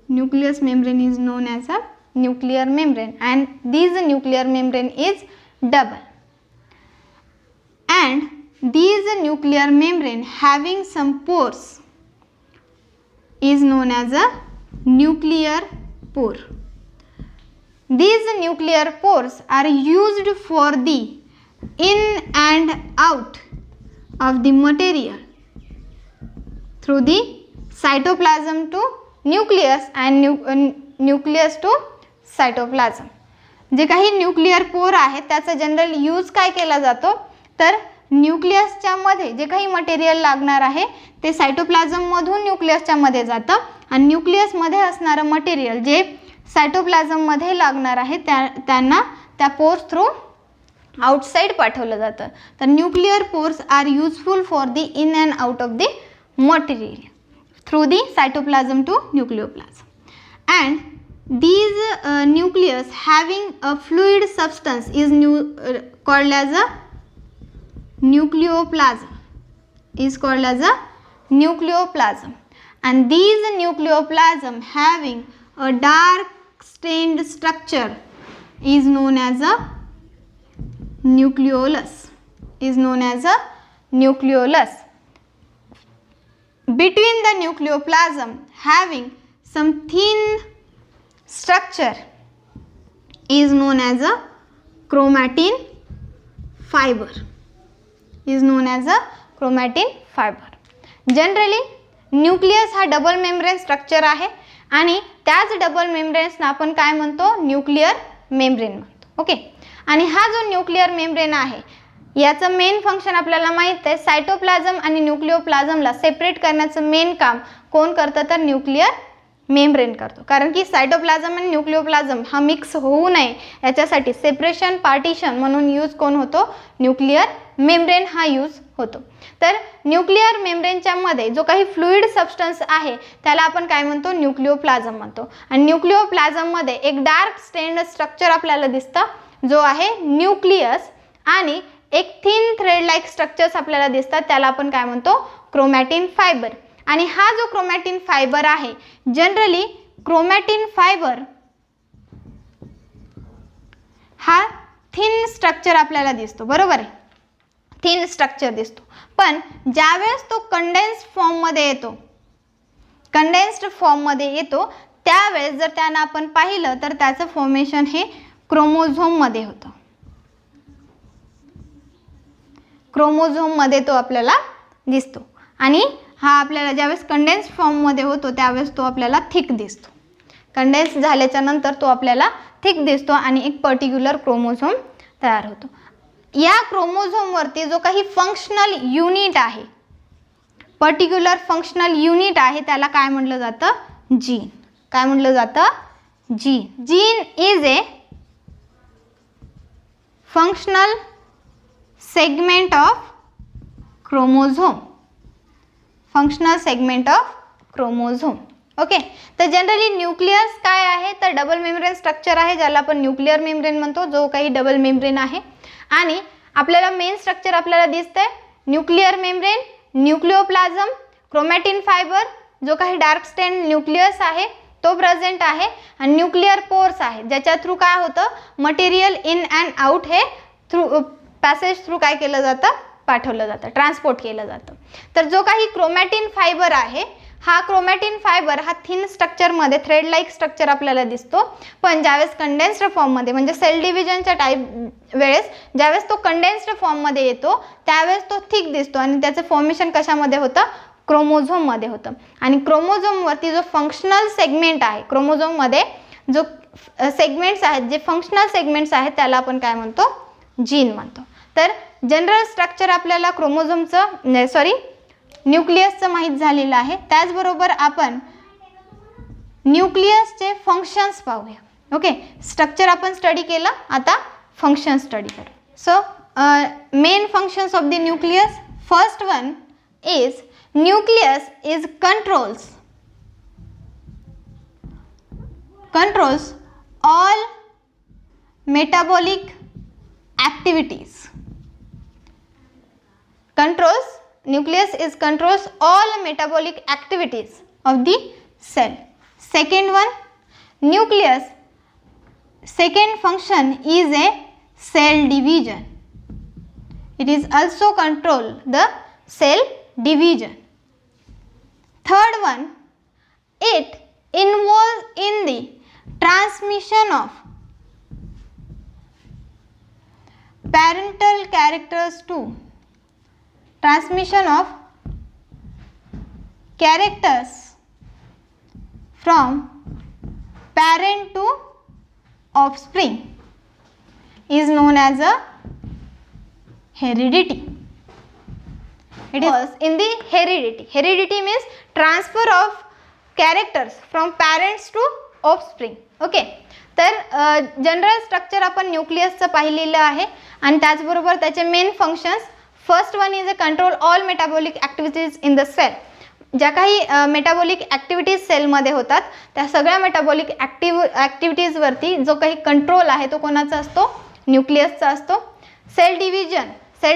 Nucleus membrane is known as a nuclear membrane, and this nuclear membrane is double, and this nuclear membrane having some pores is known as a nuclear pore. These nuclear pores are used for the in and out of the material through the cytoplasm to nucleus and nucleus to cytoplasm. जे काही nuclear pore आहेत त्याचा general use काय केला जातो, तर न्यूक्लियसच्या मध्ये जे काही मटेरियल लागणार आहे ते सायटोप्लाझम मधून न्यूक्लियसच्या मध्ये जातं, आणि न्यूक्लियस मध्ये असणारं मटेरियल जे सायटोप्लाझम मध्ये लागणार आहे त्यांना त्या पोर्स थ्रू आउटसाइड पाठवलं जातं. तर nuclear pores are useful for the in and out of the material through the cytoplasm to nucleoplasm. And these nucleus having a fluid substance is called as a nucleoplasm, and these nucleoplasm having a dark stained structure is known as a nucleolus, Between the nucleoplasm having some thin structure is known as a chromatin fiber, Generally nucleus हा double membrane structure आहे, आणि त्याच double मेम्ब्रेन्सना आपण काय म्हणतो, nuclear membrane म्हणतो. Okay, आणि हा जो न्यूक्लिअर मेम्ब्रेन आहे याचं मेन फंक्शन आपल्याला माहित आहे. सायटोप्लाझम आणि न्यूक्लियोप्लाझमला सेपरेट करण्याचं मेन काम कोण करतं, तर न्यूक्लिअर मेम्ब्रेन करतो. कारण की सायटोप्लाझम आणि न्यूक्लियोप्लाझम हा मिक्स होऊ नये याच्यासाठी सेपरेशन पार्टिशन म्हणून यूज कोण होतो, न्यूक्लिअर मेम्ब्रेन हा यूज होतो. तर न्यूक्लिअर मेम्ब्रेनच्या मध्ये जो काही फ्लुइड सबस्टन्स आहे त्याला आपण काय म्हणतो, न्यूक्लियोप्लाझम म्हणतो. आणि न्यूक्लियोप्लाझम मध्ये एक डार्क स्टेन्ड स्ट्रक्चर आपल्याला दिसतं जो आहे न्यूक्लियस, आणि एक थिन थ्रेड लाईक स्ट्रक्चर्स आपल्याला दिसतात त्याला आपण काय म्हणतो, क्रोमॅटिन फायबर. आणि हा जो क्रोमॅटिन फायबर आहे, जनरली क्रोमॅटिन फायबर हा थिन स्ट्रक्चर आपल्याला दिसतो, बरोबर आहे, थिन स्ट्रक्चर दिसतो. पण ज्यावेळेस तो कंडेन्स्ड फॉर्म मध्ये येतो त्यावेळेस जर त्यांना आपण पाहिलं तर त्याचं फॉर्मेशन हे क्रोमोझोम मध्ये होतं. क्रोमोझोम मध्ये तो आपल्याला दिसतो, आणि हा आपल्याला ज्यावेळेस कंडेन्स फॉर्म मध्ये होतो त्यावेळेस तो आपल्याला थिक दिसतो. कंडेन्स झाल्याच्या नंतर तो आपल्याला थिक दिसतो आणि एक पर्टिक्युलर क्रोमोझोम तयार होतो. या क्रोमोझोम वरती जो काही फंक्शनल युनिट आहे, पर्टिक्युलर फंक्शनल युनिट आहे, त्याला काय म्हटलं जातं, जीन. काय म्हटलं जातं, gene. Gene is a functional segment of chromosome. Okay, तर जनरली न्यूक्लियस काय आहे, तर डबल मेम्ब्रेन स्ट्रक्चर आहे ज्याला आपण न्यूक्लिअर मेम्ब्रेन म्हणतो, जो काही डबल मेम्ब्रेन आहे. आणि आपल्याला मेन स्ट्रक्चर आपल्याला दिसतंय न्यूक्लिअर मेम्ब्रेन, न्यूक्लियोप्लाझम, क्रोमॅटिन फायबर, जो काही डार्क स्टेन न्यूक्लियस आहे तो प्रेझेंट आहे, आणि न्यूक्लिअर पोर्स आहे ज्याच्या थ्रू काय होतं, मटेरियल इन अँड आउट हे थ्रू पॅसेज थ्रू काय केलं जातं, पाठवलं जातं, ट्रान्सपोर्ट केलं जातं. तर जो काही क्रोमॅटिन फायबर आहे, हा क्रोमॅटिन फायबर हा थिन स्ट्रक्चरमध्ये थ्रेड लाईक स्ट्रक्चर आपल्याला दिसतो. पण ज्यावेळेस कंडेन्स्ड फॉर्ममध्ये म्हणजे सेल डिव्हिजनच्या वेळेस ज्यावेळेस तो कंडेन्स्ड फॉर्ममध्ये येतो त्यावेळेस तो थिक दिसतो, आणि त्याचं फॉर्मेशन कशामध्ये होतं, क्रोमोझोममध्ये होतं. आणि क्रोमोझोमवरती जो फंक्शनल सेगमेंट आहे, क्रोमोझोममध्ये जो सेगमेंट्स आहेत, जे फंक्शनल सेगमेंट्स आहेत त्याला आपण काय म्हणतो, जीन म्हणतो. तर जनरल स्ट्रक्चर आपल्याला क्रोमोझोमचं न्यूक्लियसचं माहीत झालेलं आहे. त्याचबरोबर आपण न्यूक्लियसचे फंक्शन्स पाहूया. ओके, स्ट्रक्चर आपण स्टडी केलं, आता फंक्शन स्टडी करू. So main functions of the nucleus. First one is nucleus is controls all metabolic activities. Nucleus is controls all metabolic activities of the cell. Second one, nucleus second function is a cell division. It is also control the cell division. Third one, it involves in the transmission of parental characters to from parent to offspring is known as a heredity. It is in the heredity. Heredity means transfer of characters from parents to offspring. ओके, तर general structure आपण न्यूक्लियसचं पाहिलेलं आहे आणि त्याचबरोबर त्याचे main functions. First one is a control all metabolic activities in the cell. ज्या काही मेटाबॉलिक ॲक्टिव्हिटीज सेलमध्ये होतात त्या सगळ्या मेटाबॉलिक ॲक्टिव्हिटीजवरती जो काही कंट्रोल आहे तो कोणाचा असतो? न्यूक्लियसचा असतो. सेल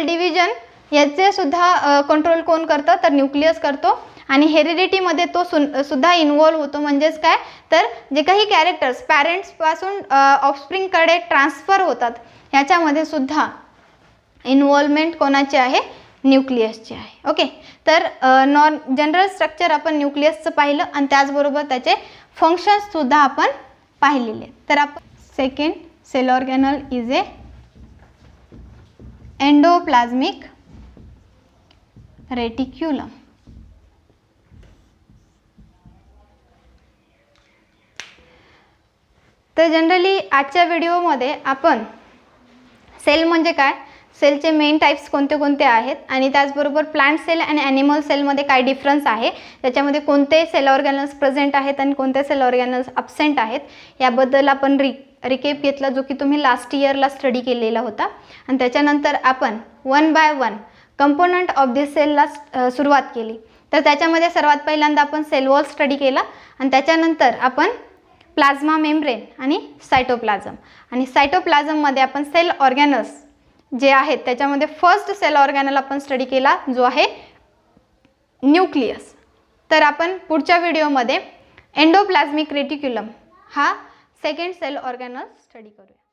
डिव्हिजन याचे सुद्धा कंट्रोल कोण करतं? तर न्यूक्लियस करतो. आणि हेरिडिटीमध्ये तो सुद्धा इन्वॉल्व होतो. म्हणजेच काय, तर जे काही कॅरेक्टर्स पॅरेंट्सपासून ऑफस्प्रिंगकडे ट्रान्सफर होतात ह्याच्यामध्ये सुद्धा इन्व्हॉल्वमेंट कोणाची आहे? न्यूक्लियसची आहे. ओके, तर जनरल स्ट्रक्चर आपण न्यूक्लियसचं पाहिलं आणि त्याचबरोबर त्याचे फंक्शन्ससुद्धा आपण पाहिलेले. तर आपण second cell organelle is a endoplasmic reticulum. तर जनरली आजच्या व्हिडिओमध्ये आपण सेल म्हणजे काय, सेलचे मेन टाइप्स कोणते कोणते आहेत आणि त्याचबरोबर प्लांट सेल आणि ॲनिमल सेलमध्ये काय डिफरन्स आहे, त्याच्यामध्ये कोणते सेल ऑर्गॅनल्स प्रेझेंट आहेत आणि कोणते सेल ऑर्गॅनल्स ॲब्सेंट आहेत याबद्दल आपण रिकेप घेतला, जो की तुम्ही लास्ट इयरला स्टडी केलेला होता. आणि त्याच्यानंतर आपण 1 बाय 1 कंपोनंट ऑफ द सेलला सुरुवात केली. तर त्याच्यामध्ये सर्वात पहिल्यांदा आपण सेल वॉल स्टडी केला आणि त्याच्यानंतर आपण प्लाझ्मा मेम्ब्रेन आणि सायटोप्लाझम. आणि सायटोप्लाझममध्ये आपण सेल ऑर्गॅनल्स जे आहेत त्याच्यामध्ये फर्स्ट सेल ऑर्गॅनल आपण स्टडी केला जो आहे न्यूक्लियस. तर आपण पुढच्या व्हिडिओमध्ये एंडोप्लाझ्मिक रेटिक्युलम हा सेकंड सेल ऑर्गॅनल स्टडी करूया.